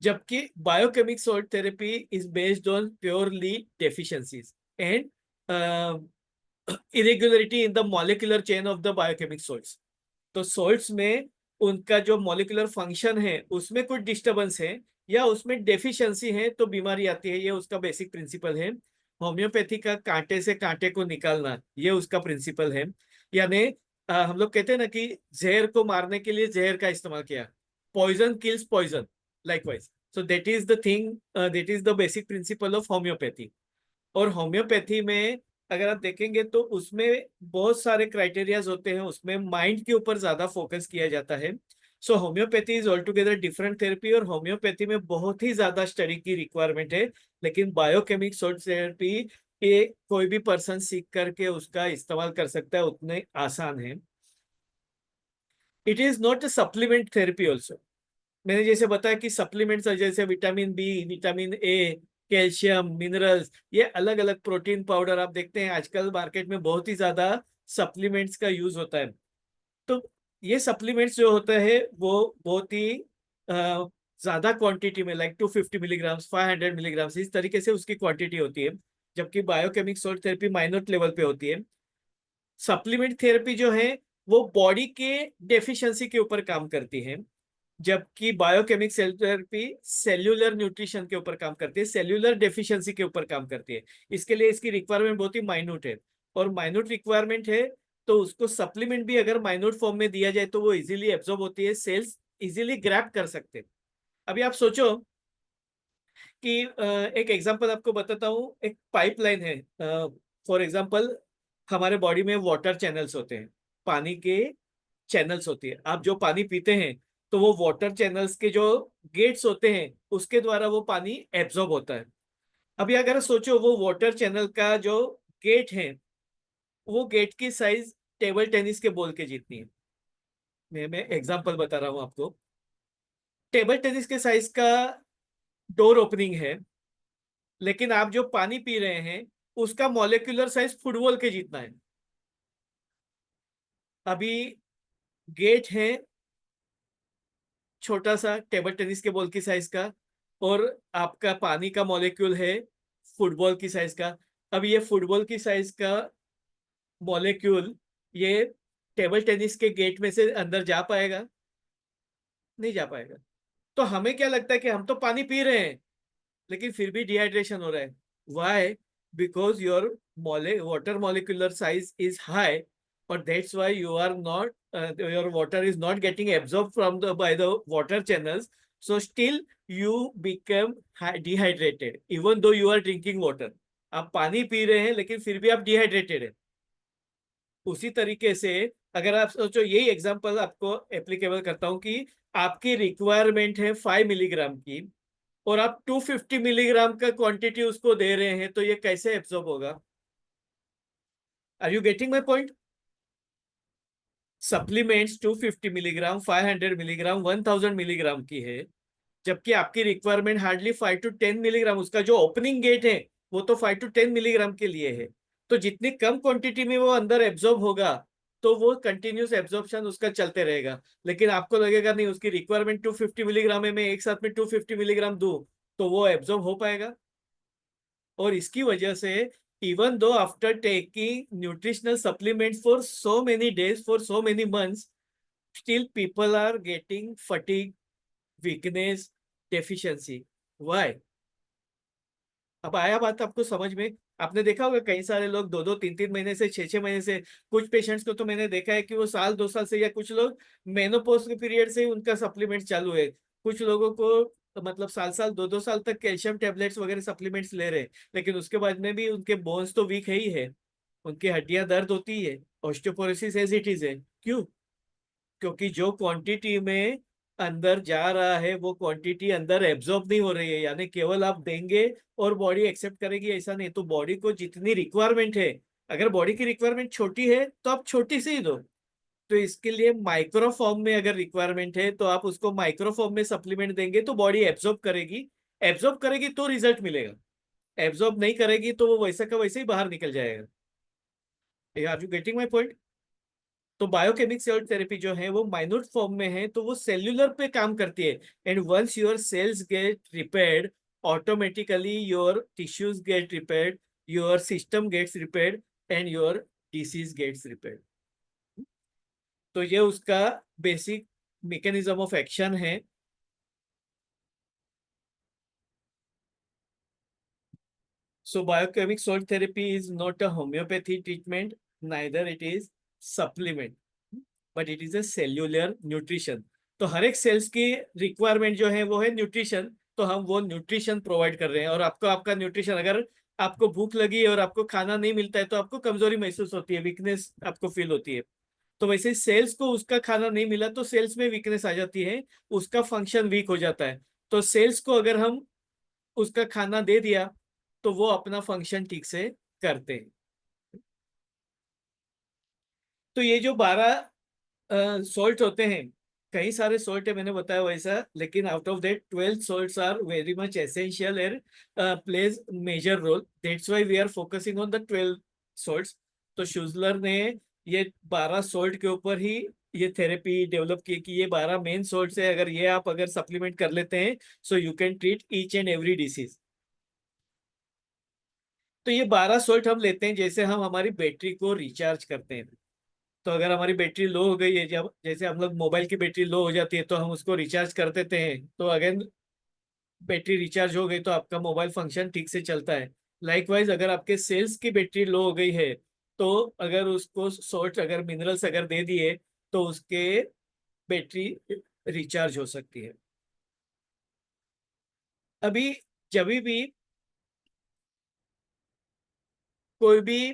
जबकि biochemic salt therapy is based on purely deficiencies and irregularity in the molecular chain of the biochemic salts. तो सॉल्ट्स में उनका जो मॉलिक्यूलर फंक्शन है उसमें कुछ डिस्टर्बेंस है या उसमें डेफिशिएंसी है तो बीमारी आती है, ये उसका बेसिक प्रिंसिपल है। होम्योपैथी का कांटे से कांटे को निकालना, ये उसका प्रिंसिपल है। यानी हम लोग कहते हैं ना कि जहर को मारने के लिए जहर का इस्तेमाल किया, poison kills poison, likewise. So that is the thing, that is the basic principle of homeopathy. और होम्योपैथी में अगर आप देखेंगे तो उसमें बहुत सारे क्राइटेरियाज होते हैं, उसमें माइंड के ऊपर ज्यादा फोकस किया जाता है। So homeopathy is all together different therapy, और होम्योपैथी में बहुत ही ज्यादा स्टडी की रिक्वायरमेंट है। लेकिन बायोकेमिक सोल्ट थेरेपी ये कोई भी पर्सन सीख करके उसका इस्तेमाल कर सकता है, उतने आसान है। It is not a supplement therapy also. मैंने जैसे बताया कि सप्लीमेंट्स जैसे vitamin B, vitamin A, calcium, minerals, ये अलग अलग प्रोटीन पाउडर आप देखते हैं आजकल मार्केट में बहुत ही ज्यादा सप्लीमेंट्स का यूज होता है। तो ये सप्लीमेंट्स जो होते हैं वो बहुत ही ज्यादा क्वांटिटी में, लाइक 250 मिलीग्राम्स, 500 मिलीग्राम्स, इस तरीके से उसकी क्वांटिटी होती है। जबकि biochemic salt therapy minor level पे होती है। सप्लीमेंट थेरेपी जो है वो बॉडी के डेफिशिएंसी के ऊपर काम करती है, जबकि biochemic cell therapy cellular nutrition के ऊपर काम करती है, सेल्यूलर डेफिशिएंसी के ऊपर काम करती है। इसके लिए इसकी रिक्वायरमेंट बहुत ही माइन्यूट है, और माइन्यूट रिक्वायरमेंट है तो उसको सप्लीमेंट भी अगर माइन्यूट फॉर्म में दिया जाए तो वो इजीली एब्जॉर्ब होती है, सेल्स इजीली ग्रैब कर सकते हैं। अभी आप सोचो कि एक एग्जांपल आपको बताता हूँ, एक पाइपलाइन है। फॉर एग्जांपल हमारे बॉडी में वाटर चैनल्स होते हैं, पानी के चैनल्स होती है। आप जो पानी पीते हैं तो वो वाटर चैनल्स के जो गेट्स होते हैं उसके द्वारा वो पानी एब्जॉर्ब होता है। अभी अगर सोचो वो वाटर चैनल का जो गेट है, वो गेट की साइज टेबल टेनिस के बॉल के जितनी है। मैं एग्जांपल बता रहा हूँ आपको। टेबल टेनिस के साइज का डोर ओपनिंग है, लेकिन आप जो पानी पी रहे हैं उसका मॉलिक्यूलर साइज फुटबॉल के जितना है। अभी गेट है छोटा सा टेबल टेनिस के बॉल की साइज का, और आपका पानी का मॉलिक्यूल है फुटबॉल की साइज का। अब ये फुटबॉल की साइज का मॉलिक्यूल ये टेबल टेनिस के गेट में से अंदर जा पाएगा? नहीं जा पाएगा। तो हमें क्या लगता है कि हम तो पानी पी रहे हैं लेकिन फिर भी डिहाइड्रेशन हो रहा है। Why? Because your water molecular size is high, और that's why you are not, your water is not getting absorb from the by the water channels, so still you become dehydrated even though you are drinking water. आप पानी P रहे हैं लेकिन फिर भी आप dehydrated है। उसी तरीके से अगर आप सोचो, यही एग्जांपल आपको एप्लीकेबल करता हूं कि आपकी रिक्वायरमेंट है 5 मिलीग्राम की, और आप 250 मिलीग्राम का क्वांटिटी उसको दे रहे हैं, तो ये कैसे एब्जॉर्ब होगा? Are you getting my point? Supplements 250 milligram, 500 milligram, 1000 milligram की है, जबकि आपकी रिक्वायरमेंट हार्डली 5 to 10 मिलीग्राम। उसका जो ओपनिंग गेट है वो तो 5 to 10 मिलीग्राम के लिए है। तो जितनी कम क्वांटिटी में वो अंदर एब्जॉर्ब होगा तो वो कंटिन्यूस एब्जॉर्प्शन उसका चलते रहेगा। लेकिन आपको लगेगा नहीं, उसकी रिक्वायरमेंट 250 मिलीग्राम है, मैं एक साथ में 250 मिलीग्राम दूं तो वो एब्जॉर्ब हो पाएगा। और इसकी वजह से even though after taking nutritional supplements for so many days, for so many months, still people are getting fatigue, weakness, deficiency. Why? अब आया बात आपको समझ में? आपने देखा होगा कई सारे लोग 2-2, 3-3 महीने से, 6-6 महीने से, कुछ पेशेंट्स को तो मैंने देखा है कि वो साल 2 साल से, या कुछ लोग मेनोपॉज के पीरियड से ही उनका सप्लीमेंट चालू है। कुछ लोगों को मतलब साल साल 2-2 साल तक कैल्शियम टेबलेट्स वगैरह सप्लीमेंट्स ले रहे हैं, लेकिन उसके बाद में भी उनके बोन्स तो वीक है ही है, उनकी हड्डियां दर्द होती है, ऑस्टियोपोरोसिस एज इट इज है। क्यों? क्योंकि जो क्वांटिटी में अंदर जा रहा है वो क्वांटिटी अंदर एब्जॉर्ब नहीं हो रही है। यानी केवल आप देंगे और बॉडी एक्सेप्ट करेगी ऐसा नहीं, तो बॉडी को जितनी रिक्वायरमेंट है, अगर बॉडी की रिक्वायरमेंट छोटी है तो आप छोटी से ही दो। तो इसके लिए माइक्रो फॉर्म में अगर रिक्वायरमेंट है तो आप उसको माइक्रो फॉर्म में सप्लीमेंट देंगे तो बॉडी एब्जॉर्ब करेगी। एब्जॉर्ब करेगी तो रिजल्ट मिलेगा, एब्जॉर्ब नहीं करेगी तो वो वैसा का वैसे ही बाहर निकल जाएगा। Are you getting my point? तो बायोकेमिक सेल थेरेपी जो है वो माइन्यूट फॉर्म में है, तो वो सेल्यूलर पे काम करती है। And once your cells get repaired, automatically your tissues get repaired, your system gets repaired, and your disease gets repaired. तो ये उसका बेसिक मैकेनिज्म ऑफ एक्शन है। So biochemic salt therapy is not a homeopathy treatment, neither it is supplement, but it is a cellular nutrition. तो हर एक sales की requirement जो है वो है न्यूट्रिशन, तो हम वो न्यूट्रिशन प्रोवाइड कर रहे हैं। और आपको आपका न्यूट्रिशन, अगर आपको भूख लगी है और आपको खाना नहीं मिलता है तो आपको कमजोरी महसूस होती है, वीकनेस आपको फील होती है। तो वैसे ही सेल्स को उसका खाना नहीं मिला तो सेल्स में वीकनेस आ जाती है, उसका फंक्शन वीक हो जाता है। तो सेल्स को अगर हम उसका खाना दे दिया तो वो अपना फंक्शन ठीक से करते हैं। तो ये जो 12 सॉल्ट होते हैं, कई सारे सॉल्ट है मैंने बताया वैसा, लेकिन out of that 12 salts are very much essential and plays major role, that's why we are focusing on the 12 salts. तो शुजलर ने ये 12 सॉल्ट के ऊपर ही ये थेरेपी डेवलप की कि ये 12 मेन सॉल्ट्स है, अगर ये आप अगर सप्लीमेंट कर लेते हैं so you can treat each and every disease. तो ये 12 सोल्ट हम लेते हैं जैसे हम हमारी बैटरी को रिचार्ज करते हैं। तो अगर हमारी बैटरी लो हो गई है, जब जैसे हम लोग मोबाइल की बैटरी लो हो जाती है तो हम उसको रिचार्ज कर देते हैं, तो अगेन बैटरी रिचार्ज हो गई तो आपका मोबाइल फंक्शन ठीक से चलता है। लाइकवाइज अगर आपके सेल्स की बैटरी लो हो गई है, तो अगर उसको सोर्ट अगर मिनरल्स अगर दे दिए तो उसके बैटरी रिचार्ज हो सकती है। अभी जब भी कोई भी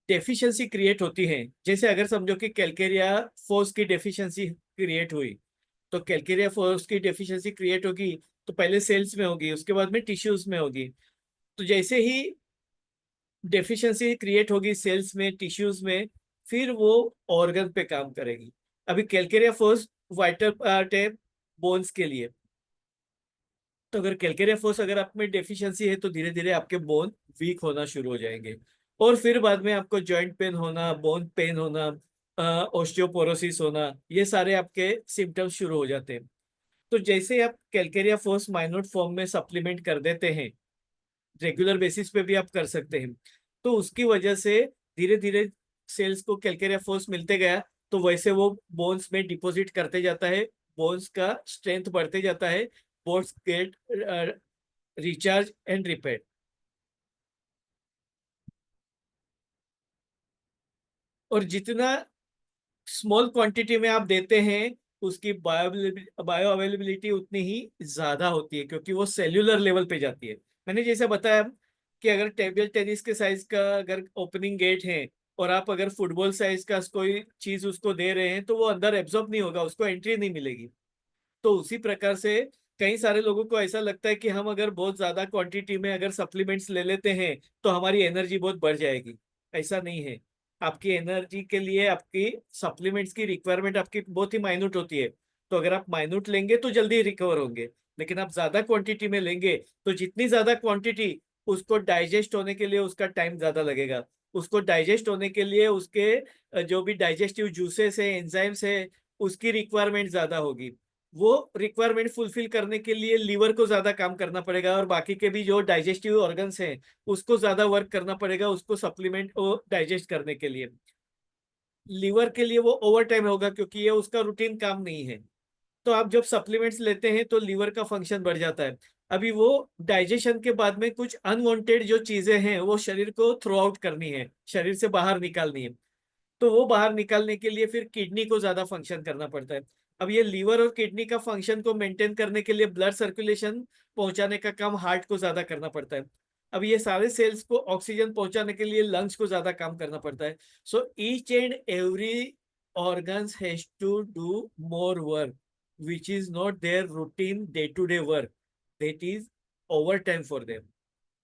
डेफिशिएंसी क्रिएट होती है, जैसे अगर समझो कि कैलकेरिया फोर्स की डेफिशिएंसी क्रिएट हुई, तो कैलकेरिया फोर्स की डेफिशिएंसी क्रिएट होगी तो पहले सेल्स में होगी, उसके बाद में टिश्यूज में होगी। तो जैसे ही डेफिशिएंसी क्रिएट होगी सेल्स में, टिश्यूज में, फिर वो ऑर्गन पे काम करेगी। अभी कैलकेरिया फोर्स वाइटल पार्ट है बोन्स के लिए। तो अगर कैलकेरिया फोर्स अगर आप में डेफिशिएंसी है तो धीरे धीरे आपके बोन वीक होना शुरू हो जाएंगे, और फिर बाद में आपको जॉइंट पेन होना, बोन पेन होना, ओस्टियोपोरोसिस होना, ये सारे आपके सिम्टम्स शुरू हो जाते हैं। तो जैसे आप कैलकेरिया फोर्स माइन्यूट फॉर्म में सप्लीमेंट कर देते हैं, रेगुलर बेसिस पे भी आप कर सकते हैं, तो उसकी वजह से धीरे धीरे सेल्स को कैलकेरिया फोर्स मिलते गया, तो वैसे वो बोन्स में डिपॉजिट करते जाता है, बोन्स का स्ट्रेंथ बढ़ते जाता है, bones get recharge and repair. और जितना स्मॉल क्वांटिटी में आप देते हैं, उसकी बायो अवेलेबिलिटी उतनी ही ज्यादा होती है, क्योंकि वो सेल्यूलर लेवल पे जाती है। मैंने जैसे बताया कि अगर टेबल टेनिस के साइज का अगर ओपनिंग गेट है, और आप अगर फुटबॉल साइज का कोई चीज उसको दे रहे हैं, तो वो अंदर एब्जॉर्ब नहीं होगा, उसको एंट्री नहीं मिलेगी। तो उसी प्रकार से कई सारे लोगों को ऐसा लगता है कि हम अगर बहुत ज्यादा क्वांटिटी में अगर सप्लीमेंट्स ले लेते हैं तो हमारी एनर्जी बहुत बढ़ जाएगी। ऐसा नहीं है। आपकी एनर्जी के लिए आपकी सप्लीमेंट्स की रिक्वायरमेंट आपकी बहुत ही माइन्यूट होती है। तो अगर आप माइन्यूट लेंगे तो जल्दी रिकवर होंगे, लेकिन आप ज्यादा क्वांटिटी में लेंगे तो जितनी ज्यादा क्वांटिटी, उसको डाइजेस्ट होने के लिए उसका टाइम ज्यादा लगेगा। उसको डाइजेस्ट होने के लिए उसके जो भी डाइजेस्टिव जूसेस है, एंजाइम्स है, उसकी रिक्वायरमेंट ज्यादा होगी। वो रिक्वायरमेंट फुलफिल करने के लिए लीवर को ज्यादा काम करना पड़ेगा, और बाकी के भी जो डाइजेस्टिव ऑर्गन्स हैं उसको ज्यादा वर्क करना पड़ेगा उसको सप्लीमेंट और डाइजेस्ट करने के लिए। लीवर के लिए वो ओवर टाइम होगा, क्योंकि ये उसका रूटीन काम नहीं है। तो आप जब सप्लीमेंट्स लेते हैं तो लीवर का फंक्शन बढ़ जाता है। अभी वो डाइजेशन के बाद में कुछ अनवांटेड जो चीजें हैं वो शरीर को थ्रो आउट करनी है, शरीर से बाहर निकालनी है। तो वो बाहर निकालने के लिए फिर किडनी को ज्यादा फंक्शन करना पड़ता है। अब ये लीवर और किडनी का फंक्शन को मेंटेन करने के लिए ब्लड सर्कुलेशन पहुंचाने का काम हार्ट को ज्यादा करना पड़ता है। अब ये सारे सेल्स को ऑक्सीजन पहुंचाने के लिए लंग्स को ज्यादा काम करना पड़ता है। So each and every organs has to do more work which is not their routine day to day work, that is overtime for them।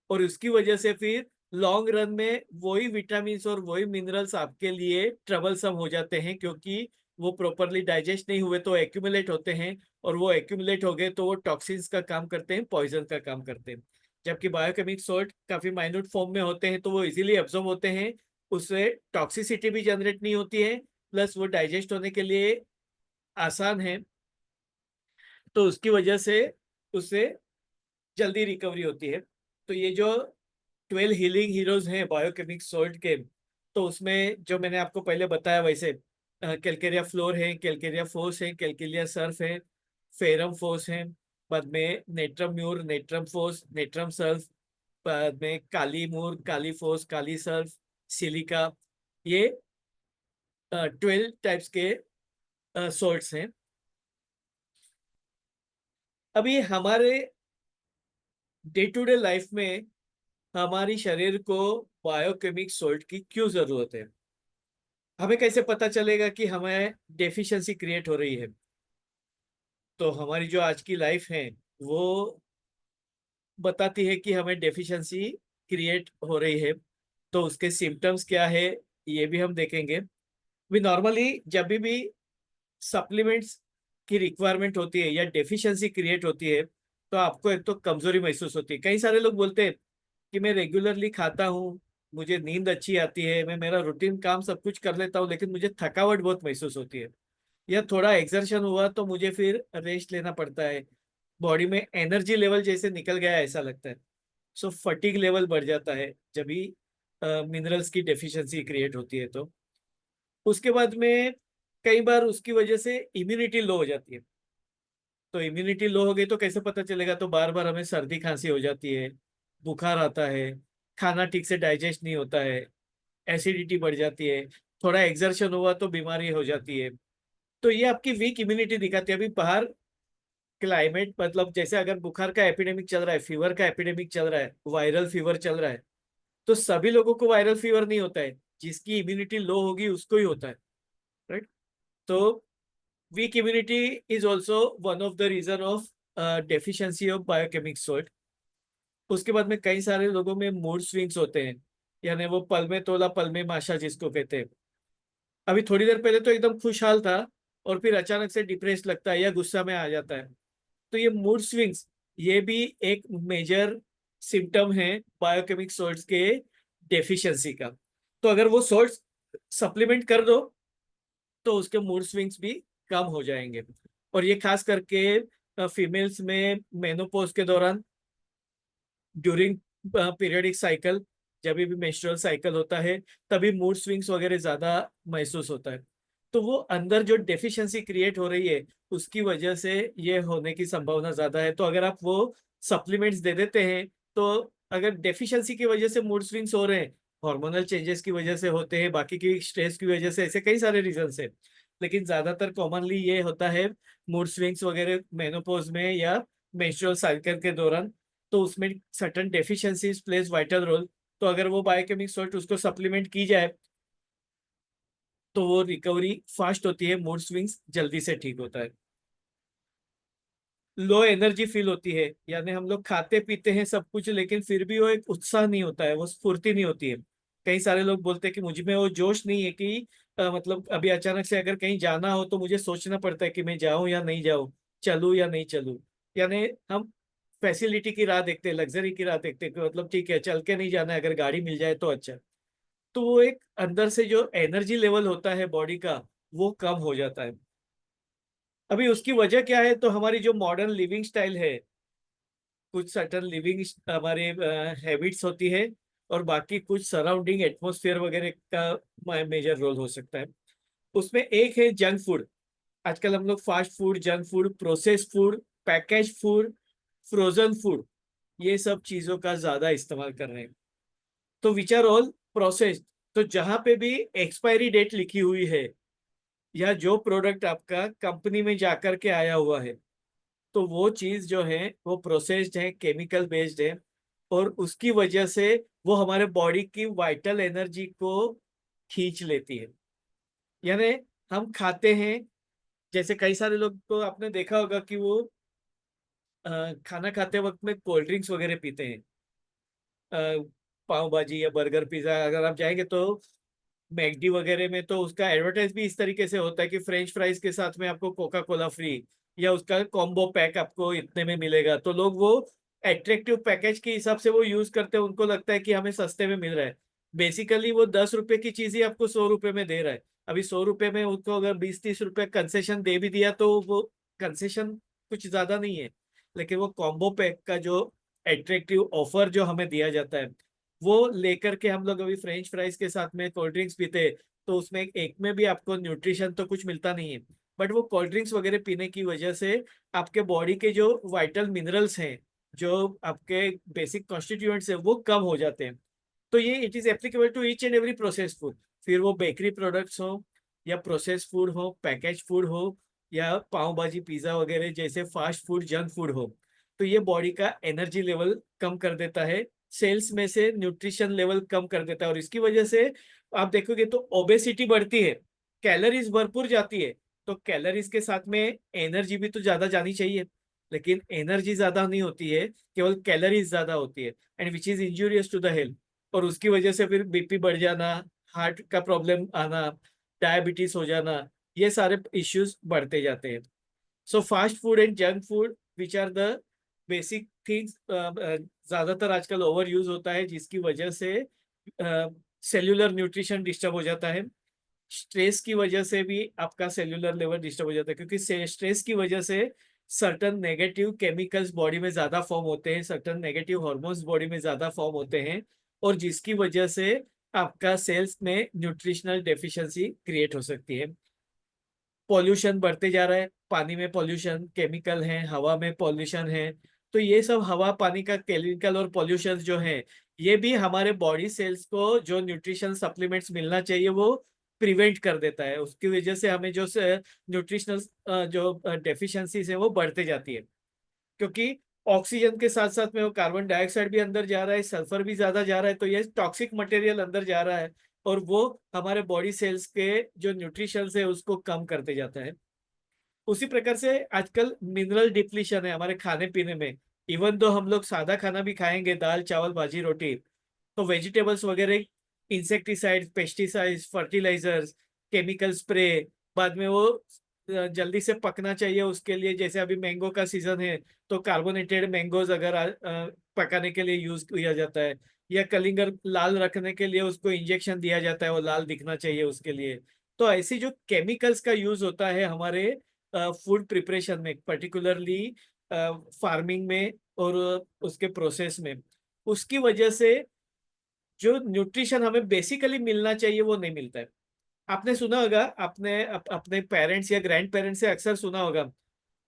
और उसकी वजह से फिर लॉन्ग रन में वही विटामिन और वही मिनरल्स आपके लिए ट्रबलसम हो जाते हैं, क्योंकि वो प्रॉपरली डाइजेस्ट नहीं हुए तो एक्यूमुलेट होते हैं, और वो एक्यूमुलेट हो गए तो वो टॉक्सिन्स का काम करते हैं, पॉइजन का काम करते हैं। जबकि बायोकेमिक सॉल्ट काफी माइन्यूट फॉर्म में होते हैं तो वो इजीली एब्जॉर्ब होते हैं, उससे टॉक्सिसिटी भी जनरेट नहीं होती है, प्लस वो डाइजेस्ट होने के लिए आसान है। तो उसकी वजह से उससे जल्दी रिकवरी होती है। तो ये जो 12 हीलिंग हीरोज हैं बायोकेमिक सोल्ट के, तो उसमें जो मैंने आपको पहले बताया वैसे कैलकेरिया फ्लोर है, कैलकेरिया फोर्स है, कैलकेरिया सर्फ है, फेरम फोर्स है, बाद में natrum mur, natrum phos, natrum sulph, बाद में kali mur, kali phos, kali sulph, silica, ये 12 टाइप्स के सोल्ट्स हैं। अभी हमारे डे टू डे लाइफ में हमारी शरीर को बायोकेमिक सोल्ट की क्यों जरूरत है? हमें कैसे पता चलेगा कि हमें डेफिशिएंसी क्रिएट हो रही है? तो हमारी जो आज की लाइफ है वो बताती है कि हमें डेफिशिएंसी क्रिएट हो रही है। तो उसके सिम्टम्स क्या है ये भी हम देखेंगे। भी नॉर्मली जब भी सप्लीमेंट्स की रिक्वायरमेंट होती है या डेफिशिएंसी क्रिएट होती है, तो आपको एक तो कमजोरी महसूस होती है। कई सारे लोग बोलते हैं कि मैं रेगुलरली खाता हूँ, मुझे नींद अच्छी आती है, मैं मेरा रूटीन काम सब कुछ कर लेता हूँ, लेकिन मुझे थकावट बहुत महसूस होती है, या थोड़ा एक्सर्शन हुआ तो मुझे फिर रेस्ट लेना पड़ता है, बॉडी में एनर्जी लेवल जैसे निकल गया है, ऐसा लगता है। सो फटीग लेवल बढ़ जाता है जब भी मिनरल्स की डेफिशिएंसी क्रिएट होती है। तो उसके बाद में कई बार उसकी वजह से इम्यूनिटी लो हो जाती है। तो इम्यूनिटी लो हो गई तो कैसे पता चलेगा? तो बार बार हमें सर्दी खांसी हो जाती है, बुखार आता है, खाना ठीक से डाइजेस्ट नहीं होता है, एसिडिटी बढ़ जाती है, थोड़ा एक्सर्शन हुआ तो बीमारी हो जाती है। तो ये आपकी वीक इम्यूनिटी दिखाती है। अभी बाहर क्लाइमेट मतलब जैसे अगर बुखार का एपिडेमिक चल रहा है, फीवर का एपिडेमिक चल रहा है, वायरल फीवर चल रहा है, तो सभी लोगों को वायरल फीवर नहीं होता है, जिसकी इम्यूनिटी लो होगी उसको ही होता है। राइट। तो weak immunity is also one of the reason of deficiency of biochemic salt. उसके बाद में कई सारे लोगों में मूड स्विंग्स होते हैं, यानी वो पल में तोला पल में माशा जिसको कहते हैं। अभी थोड़ी देर पहले तो एकदम खुशहाल था और फिर अचानक से डिप्रेस लगता है या गुस्सा में आ जाता है। तो ये मूड स्विंग्स, ये भी एक मेजर सिम्टम है बायोकेमिक सॉल्ट्स के डेफिशिएंसी का। तो अगर वो सॉल्ट्स सप्लीमेंट कर दो तो उसके मूड स्विंग्स भी कम हो जाएंगे। और ये खास करके फीमेल्स में मेनोपॉज के दौरान, ड्यूरिंग पीरियडिक साइकिल, जब भी मेंस्ट्रुअल साइकिल होता है तभी मूड स्विंग्स वगैरह ज्यादा महसूस होता है। तो वो अंदर जो डेफिशिएंसी क्रिएट हो रही है उसकी वजह से ये होने की संभावना ज्यादा है। तो अगर आप वो सप्लीमेंट्स दे देते हैं तो अगर डेफिशिएंसी की वजह से मूड स्विंग्स हो रहे हैं, हार्मोनल चेंजेस की वजह से होते हैं, बाकी की स्ट्रेस की वजह से, ऐसे कई सारे रीजन है, लेकिन ज्यादातर कॉमनली ये होता है मूड स्विंग्स वगैरह मेनोपॉज में या मेंस्ट्रुअल साइकिल के दौरान। तो उसमें certain deficiencies plays vital role. तो अगर वो बायोकेमिक सॉल्ट उसको सप्लीमेंट की जाए तो वो रिकवरी फास्ट होती है, मूड स्विंग्स जल्दी से ठीक होता है। लो एनर्जी फील होती है, यानी हम लोग खाते पीते हैं सब कुछ लेकिन फिर भी वो एक उत्साह नहीं होता है, वो स्फूर्ति नहीं होती है। कई सारे लोग बोलते हैं कि मुझ में वो जोश नहीं है कि मतलब अभी अचानक से अगर कहीं जाना हो तो मुझे सोचना पड़ता है कि मैं जाऊं या नहीं जाऊं, चलूं या नहीं चलूं। यानी हम फैसिलिटी की राह देखते हैं, लग्जरी की राह देखते हैं कि मतलब ठीक है चल के नहीं जाना है, अगर गाड़ी मिल जाए तो अच्छा। तो वो एक अंदर से जो एनर्जी लेवल होता है बॉडी का वो कम हो जाता है। अभी उसकी वजह क्या है? तो हमारी जो मॉडर्न लिविंग स्टाइल है, कुछ सर्टन लिविंग हमारे हैबिट्स होती है, और बाकी कुछ सराउंडिंग एटमॉस्फेयर वगैरह का मेजर रोल हो सकता है। उसमें एक है जंक फूड। आजकल हम लोग fast food, junk food, processed food, package food, frozen food, ये सब चीजों का ज्यादा इस्तेमाल कर रहे हैं। तो विच आर ऑल प्रोसेस्ड। तो जहां पे भी एक्सपायरी डेट लिखी हुई है या जो प्रोडक्ट आपका कंपनी में जाकर के आया हुआ है, तो वो चीज जो है वो प्रोसेस्ड है, केमिकल बेस्ड है, और उसकी वजह से वो हमारे बॉडी की वाइटल एनर्जी को खींच लेती है। यानी हम खाते हैं, जैसे कई सारे लोग को आपने देखा होगा कि वो खाना खाते वक्त में कोल्ड ड्रिंक्स वगैरह पीते हैं। अ, पाव भाजी या बर्गर पिज्जा अगर आप जाएंगे तो मैकडी वगैरह में तो उसका एडवर्टाइज भी इस तरीके से होता है कि फ्रेंच फ्राइज के साथ में आपको कोका कोला फ्री या उसका कॉम्बो पैक आपको इतने में मिलेगा। तो लोग वो एट्रैक्टिव पैकेज के हिसाब से वो यूज करते हैं, उनको लगता है कि हमें सस्ते में मिल रहा है। बेसिकली वो 10 रुपए की चीज ही आपको 100 रुपए में दे रहा है। अभी 100 रुपए में उसको अगर 20-30 रुपए कंसेशन दे भी दिया तो वो कंसेशन कुछ ज्यादा नहीं है, लेकिन वो कॉम्बो पैक का जो एट्रैक्टिव ऑफर जो हमें दिया जाता है वो लेकर के हम लोग अभी फ्रेंच फ्राइज के साथ में कोल्ड ड्रिंक्स पीते हैं। तो उसमें एक में भी आपको न्यूट्रिशन तो कुछ मिलता नहीं है, बट वो कोल्ड ड्रिंक्स वगैरह पीने की वजह से आपके बॉडी के जो वाइटल मिनरल्स हैं, जो आपके बेसिक कॉन्स्टिट्यूएंट्स हैं, वो कम हो जाते हैं। तो ये it is applicable to each and every process food. फिर वो बेकरी प्रोडक्ट्स हो या प्रोसेस फूड हो, पैकेज फूड हो, या पाव भाजी पिज्जा वगैरह जैसे फास्ट फूड जंक फूड हो। तो ये बॉडी का एनर्जी लेवल कम कर देता है, सेल्स में से न्यूट्रिशन लेवल कम कर देता है, और इसकी वजह से आप देखोगे तो ओबेसिटी बढ़ती है, कैलोरीज भरपूर जाती है। तो कैलोरीज के साथ में एनर्जी भी तो ज्यादा जानी चाहिए, लेकिन एनर्जी ज्यादा नहीं होती है, केवल कैलोरीज ज्यादा होती है, and which is injurious to the health. और उसकी वजह से फिर बीपी बढ़ जाना, हार्ट का प्रॉब्लम आना, डायबिटीज हो जाना, ये सारे इश्यूज बढ़ते जाते हैं। So fast food and junk food which are the basic things ज्यादातर आजकल ओवर यूज होता है, जिसकी वजह से सेल्यूलर न्यूट्रिशन डिस्टर्ब हो जाता है। स्ट्रेस की वजह से भी आपका सेल्यूलर लेवल डिस्टर्ब हो जाता है, क्योंकि स्ट्रेस की वजह से सर्टन नेगेटिव केमिकल्स बॉडी में ज्यादा फॉर्म होते हैं, सर्टन नेगेटिव हार्मोन्स बॉडी में ज्यादा फॉर्म होते हैं, और जिसकी वजह से आपका सेल्स में न्यूट्रिशनल डेफिशिएंसी क्रिएट हो सकती है। पॉल्यूशन बढ़ते जा रहा है, पानी में पॉल्यूशन, केमिकल है, हवा में पॉल्यूशन है। तो ये सब हवा पानी का केमिकल और पॉल्यूशन जो है, ये भी हमारे बॉडी सेल्स को जो न्यूट्रिशन सप्लीमेंट्स मिलना चाहिए वो प्रिवेंट कर देता है। उसकी वजह से हमें जो न्यूट्रिशनल जो डेफिशिएंसीज है वो बढ़ते जाती है, क्योंकि ऑक्सीजन के साथ साथ में वो कार्बन डाइऑक्साइड भी अंदर जा रहा है, सल्फर भी ज्यादा जा रहा है, तो ये टॉक्सिक मटेरियल अंदर जा रहा है, और वो हमारे बॉडी सेल्स के जो न्यूट्रिशन है उसको कम करते जाता है। उसी प्रकार से आजकल मिनरल डिप्लीशन है हमारे खाने पीने में। इवन दो हम लोग सादा खाना भी खाएंगे, दाल चावल भाजी रोटी, तो वेजिटेबल्स वगैरह, insecticides, pesticides, fertilisers, chemical spray, बाद में वो जल्दी से पकना चाहिए उसके लिए, जैसे अभी मैंगो का सीजन है तो कार्बोनेटेड मैंगोज अगर पकाने के लिए यूज किया जाता है, या कलिंगर लाल रखने के लिए उसको इंजेक्शन दिया जाता है, वो लाल दिखना चाहिए उसके लिए। तो ऐसी जो केमिकल्स का यूज होता है हमारे फूड प्रिपरेशन में, पर्टिकुलरली फार्मिंग में और उसके प्रोसेस में, उसकी वजह से जो न्यूट्रिशन हमें बेसिकली मिलना चाहिए वो नहीं मिलता है। आपने सुना होगा, आपने अपने पेरेंट्स या ग्रैंड पेरेंट्स से अक्सर सुना होगा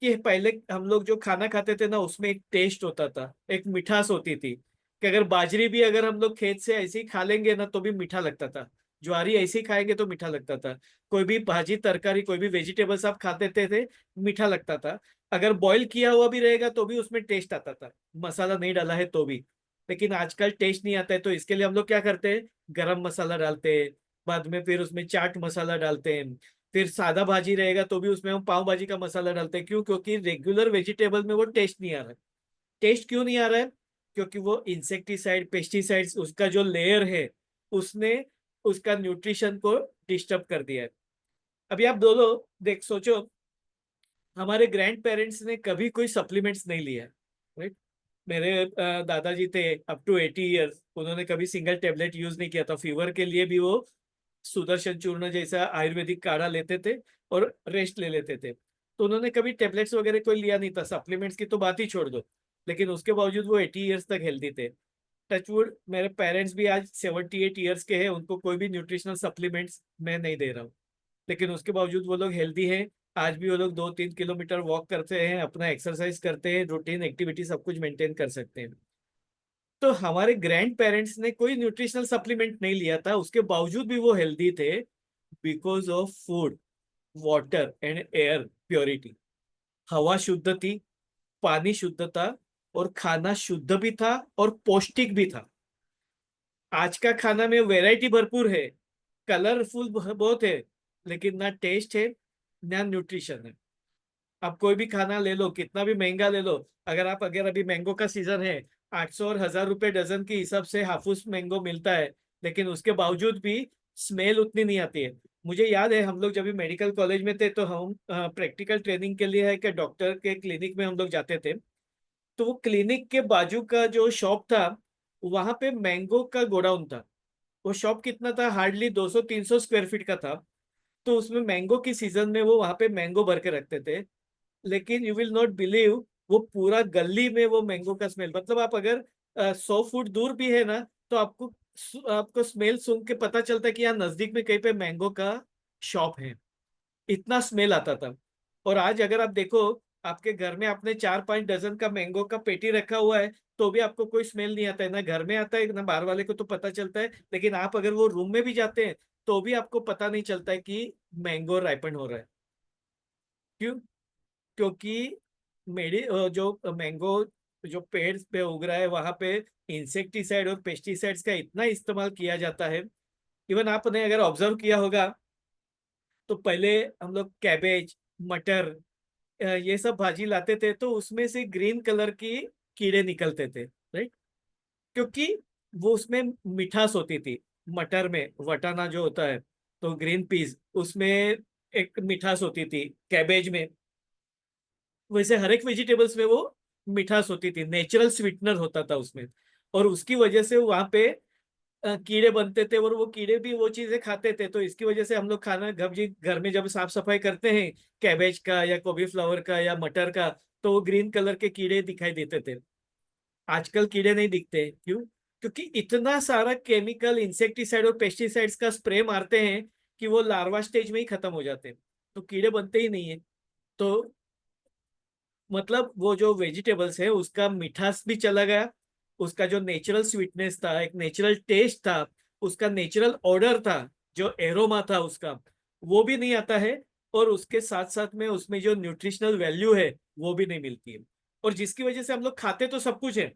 कि पहले हम लोग जो खाना खाते थे ना उसमें एक टेस्ट होता था, एक मिठास होती थी, कि अगर बाजरी भी अगर हम लोग खेत से ऐसे ही खा लेंगे ना तो भी मीठा लगता था, ज्वारी ऐसे ही खाएंगे तो मीठा लगता था, कोई भी भाजी तरकारी कोई भी वेजिटेबल्स आप खाते थे मीठा लगता था, अगर बॉईल किया हुआ भी रहेगा तो भी उसमें टेस्ट आता था, मसाला नहीं डाला है तो भी। लेकिन आजकल टेस्ट नहीं आता है, तो इसके लिए हम लोग क्या करते हैं, गरम मसाला डालते हैं, बाद में फिर उसमें चाट मसाला डालते हैं, फिर सादा भाजी रहेगा तो भी उसमें हम पाव भाजी का मसाला डालते हैं। क्यों? क्योंकि रेगुलर वेजिटेबल में वो टेस्ट नहीं आ रहा है। टेस्ट क्यों नहीं आ रहा है? क्योंकि वो इंसेक्टिसाइड पेस्टिसाइड्स उसका जो लेयर है उसने उसका न्यूट्रिशन को डिस्टर्ब कर दिया है। अभी आप दोनों देख सोचो, हमारे ग्रैंड पेरेंट्स ने कभी कोई सप्लीमेंट्स नहीं लिया, राइट? मेरे दादाजी थे अप टू 80 ईयर्स, उन्होंने कभी सिंगल टेबलेट यूज नहीं किया था। फीवर के लिए भी वो सुदर्शन चूर्ण जैसा आयुर्वेदिक काढ़ा लेते थे और रेस्ट ले लेते थे, तो उन्होंने कभी टेबलेट्स वगैरह कोई लिया नहीं था, सप्लीमेंट्स की तो बात ही छोड़ दो। लेकिन उसके बावजूद वो 80 ईयर्स तक हेल्दी थे। टचवुड मेरे पेरेंट्स भी आज 78 ईयर्स के हैं, उनको कोई भी न्यूट्रिशनल सप्लीमेंट्स मैं नहीं दे रहा हूँ, लेकिन उसके बावजूद वो लोग हेल्दी हैं। आज भी वो लोग 2-3 किलोमीटर वॉक करते हैं, अपना एक्सरसाइज करते हैं, रूटीन एक्टिविटी सब कुछ मेंटेन कर सकते हैं। तो हमारे ग्रैंड पेरेंट्स ने कोई न्यूट्रिशनल सप्लीमेंट नहीं लिया था, उसके बावजूद भी वो हेल्दी थे, because of food, water and air purity. हवा शुद्ध थी, पानी शुद्ध था, और खाना शुद्ध भी था और पौष्टिक भी था। आज का खाना में वैरायटी भरपूर है, कलरफुल बहुत है, लेकिन ना टेस्ट है ना न्यूट्रिशन है। आप कोई भी खाना ले लो, कितना भी महंगा ले लो, अगर अभी मैंगो का सीजन है, 800 और 1000 रुपए डजन के हिसाब से हाफूस मैंगो मिलता है, लेकिन उसके बावजूद भी स्मेल उतनी नहीं आती है। मुझे याद है हम लोग जब भी मेडिकल कॉलेज में थे तो हम प्रैक्टिकल ट्रेनिंग के लिए है कि डॉक्टर के क्लिनिक में हम लोग जाते थे, तो वो क्लिनिक के बाजू का जो शॉप था वहां पे मैंगो का गोडाउन था। वो शॉप कितना था, हार्डली 200-300 स्क्वायर फीट का था। तो उसमें मैंगो की सीजन में वो वहां पे मैंगो भर के रखते थे, लेकिन यू विल नॉट बिलीव, वो पूरा गली में वो मैंगो का स्मेल, मतलब आप अगर 100 फुट दूर भी है ना तो आपको स्मेल सूंघ के पता चलता है कि यहाँ नजदीक में कहीं पे मैंगो का शॉप है, इतना स्मेल आता था। और आज अगर आप देखो, आपके घर में आपने 4-5 डजन का मैंगो का पेटी रखा हुआ है तो भी आपको कोई स्मेल नहीं आता है, ना घर में आता है ना बाहर वाले को तो पता चलता है, लेकिन आप अगर वो रूम में भी जाते हैं तो भी आपको पता नहीं चलता है कि मैंगो राइपन हो रहा है। क्यों? क्योंकि जो मैंगो जो पेड़ पे उग रहा है वहां पे इंसेक्टिसाइड और पेस्टिसाइड्स का इतना इस्तेमाल किया जाता है। इवन आपने अगर ऑब्जर्व किया होगा तो पहले हम लोग कैबेज, मटर, ये सब भाजी लाते थे तो उसमें से ग्रीन कलर की कीड़े निकलते थे, राइट? क्योंकि वो उसमें मिठास होती थी। मटर में वटाना जो होता है, तो ग्रीन पीस उसमें एक मिठास होती थी, कैबेज में, वैसे हर एक वेजिटेबल्स में वो मिठास होती थी, नेचुरल स्वीटनर होता था उसमें, और उसकी वजह से वहां पे कीड़े बनते थे, और वो कीड़े भी वो चीजें खाते थे। तो इसकी वजह से हम लोग खाना घर में जब साफ सफाई करते हैं कैबेज का या कॉलीफ्लावर का या मटर का, तो वो ग्रीन कलर के कीड़े दिखाई देते थे। आजकल कीड़े नहीं दिखते, क्यों? क्योंकि इतना सारा केमिकल, इंसेक्टिसाइड और पेस्टिसाइड्स का स्प्रे मारते हैं कि वो लार्वा स्टेज में ही खत्म हो जाते हैं, तो कीड़े बनते ही नहीं है। तो मतलब वो जो वेजिटेबल्स है उसका मिठास भी चला गया, उसका जो नेचुरल स्वीटनेस था, एक नेचुरल टेस्ट था, उसका नेचुरल ऑर्डर था, जो एरोमा था उसका, वो भी नहीं आता है। और उसके साथ साथ में उसमें जो न्यूट्रिशनल वैल्यू है वो भी नहीं मिलती है। और जिसकी वजह से हम लोग खाते तो सब कुछ है,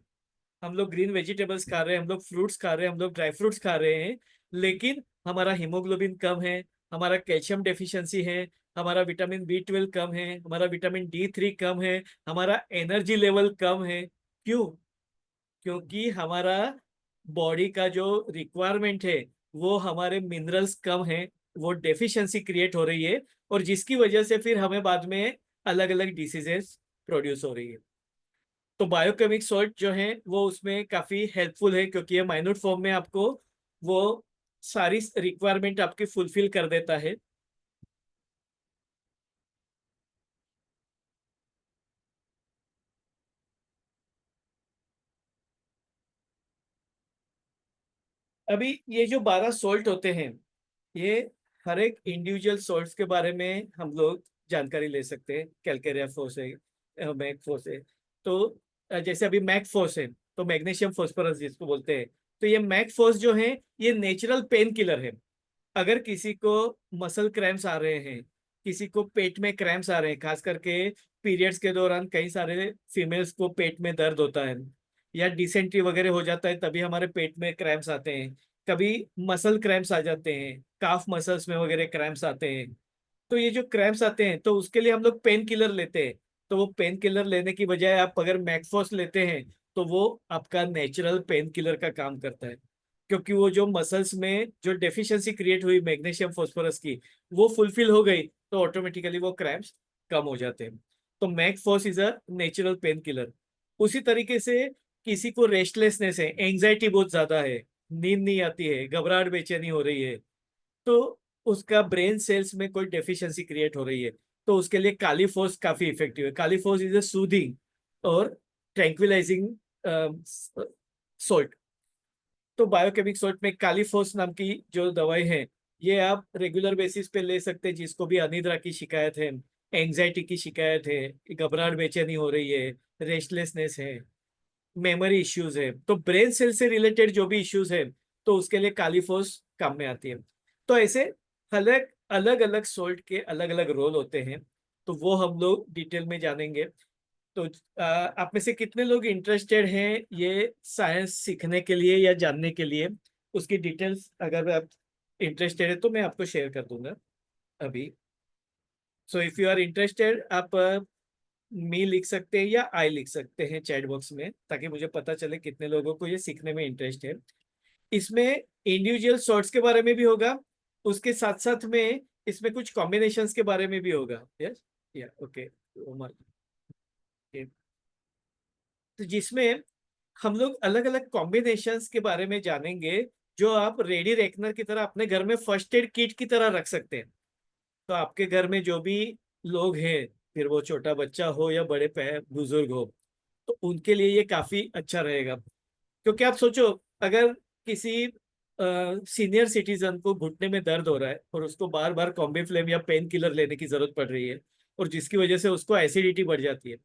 हम लोग ग्रीन वेजिटेबल्स खा रहे हैं, हम लोग फ्रूट्स खा रहे हैं, हम लोग ड्राई फ्रूट्स खा रहे हैं, लेकिन हमारा हीमोग्लोबिन कम है, हमारा कैल्शियम डेफिशिएंसी है, हमारा विटामिन बी 12 कम है, हमारा विटामिन D3 कम है, हमारा एनर्जी लेवल कम है। क्यों? क्योंकि हमारा बॉडी का जो रिक्वायरमेंट है, वो हमारे मिनरल्स कम है, वो डेफिशिएंसी क्रिएट हो रही है, और जिसकी वजह से फिर हमें बाद में अलग अलग डिसीजेस प्रोड्यूस हो रही है। तो बायोकेमिक सॉल्ट जो है वो उसमें काफी हेल्पफुल है, क्योंकि ये माइन्यूट फॉर्म में आपको वो सारी रिक्वायरमेंट आपकी फुलफिल कर देता है। अभी ये जो 12 सॉल्ट होते हैं, ये हर एक इंडिविजुअल सॉल्ट्स के बारे में हम लोग जानकारी ले सकते हैं। कैलकेरिया फोर्स है, मैक फोर्स है। तो जैसे अभी मैक फोर्स है, तो मैग्नीशियम फॉस्फोरस जिसको बोलते हैं, तो ये मैक फोर्स जो है ये नेचुरल पेन किलर है। अगर किसी को मसल क्रैम्प्स आ रहे हैं, किसी को पेट में क्रैम्प्स आ रहे हैं, खास करके पीरियड्स के दौरान कई सारे फीमेल्स को पेट में दर्द होता है, या डिसेंट्री वगैरह हो जाता है, तभी हमारे पेट में क्रैम्प्स आते हैं। कभी मसल क्रैम्प्स आ जाते हैं, काफ मसल्स में वगैरह क्रैम्प्स आते हैं। तो ये जो क्रैम्प्स आते हैं तो उसके लिए हम लोग पेन किलर लेते हैं। तो वो पेन किलर लेने की बजाय आप अगर मैक्फोस लेते हैं, तो वो आपका नेचुरल पेन किलर का काम करता है। क्योंकि वो जो मसल्स में जो डेफिशिएंसी क्रिएट हुई मैग्नीशियम फास्फोरस की, वो फुलफिल हो गई, तो ऑटोमेटिकली वो क्रैम्प्स कम हो जाते हैं। तो mag phos is a natural pain killer. उसी तरीके से किसी को रेस्टलेसनेस है, एंजाइटी बहुत ज्यादा है, नींद नहीं आती है, घबराहट बेचैनी हो रही है, तो उसका ब्रेन सेल्स में कोई डेफिशिएंसी क्रिएट हो रही है, तो उसके लिए कालीफोस काफी इफेक्टिव है। कालीफोस इज अ सूदिंग और ट्रैंक्विलाइजिंग सॉल्ट। तो बायोकेमिक सॉल्ट में कालीफोस नाम की जो दवाई है, ये आप रेगुलर बेसिस पे ले सकते हैं। जिसको भी अनिद्रा की शिकायत है, एंजाइटी की शिकायत है, घबराहट बेचैनी हो रही है, रेस्टलेसनेस है, मेमोरी इश्यूज है, तो ब्रेन सेल से रिलेटेड जो भी इश्यूज है, तो उसके लिए कालीफोस काम में आती है। तो ऐसे अलग अलग अलग सॉल्ट के अलग अलग रोल होते हैं, तो वो हम लोग डिटेल में जानेंगे। तो आप में से कितने लोग इंटरेस्टेड हैं ये साइंस सीखने के लिए या जानने के लिए? उसकी डिटेल्स अगर आप इंटरेस्टेड है तो मैं आपको शेयर कर दूंगा अभी। So if you are interested, आप मी लिख सकते हैं या आई लिख सकते हैं चैट बॉक्स में, ताकि मुझे पता चले कितने लोगों को ये सीखने में इंटरेस्ट है। इसमें इंडिविजुअल शॉर्ट्स के बारे में भी होगा, उसके साथ साथ में इसमें कुछ कॉम्बिनेशंस के बारे में भी होगा। यस, या ओके। तो जिसमें हम लोग अलग अलग कॉम्बिनेशंस के बारे में जानेंगे, जो आप रेडी रेकनर की तरह अपने घर में फर्स्ट एड किट की तरह रख सकते हैं। तो आपके घर में जो भी लोग हैं, फिर वो छोटा बच्चा हो या बड़े बुजुर्ग हो, तो उनके लिए ये काफी अच्छा रहेगा। क्योंकि आप सोचो, अगर किसी सीनियर सिटीजन को घुटने में दर्द हो रहा है और उसको बार बार कॉम्बीफ्लेम या पेन किलर लेने की जरूरत पड़ रही है, और जिसकी वजह से उसको एसिडिटी बढ़ जाती है,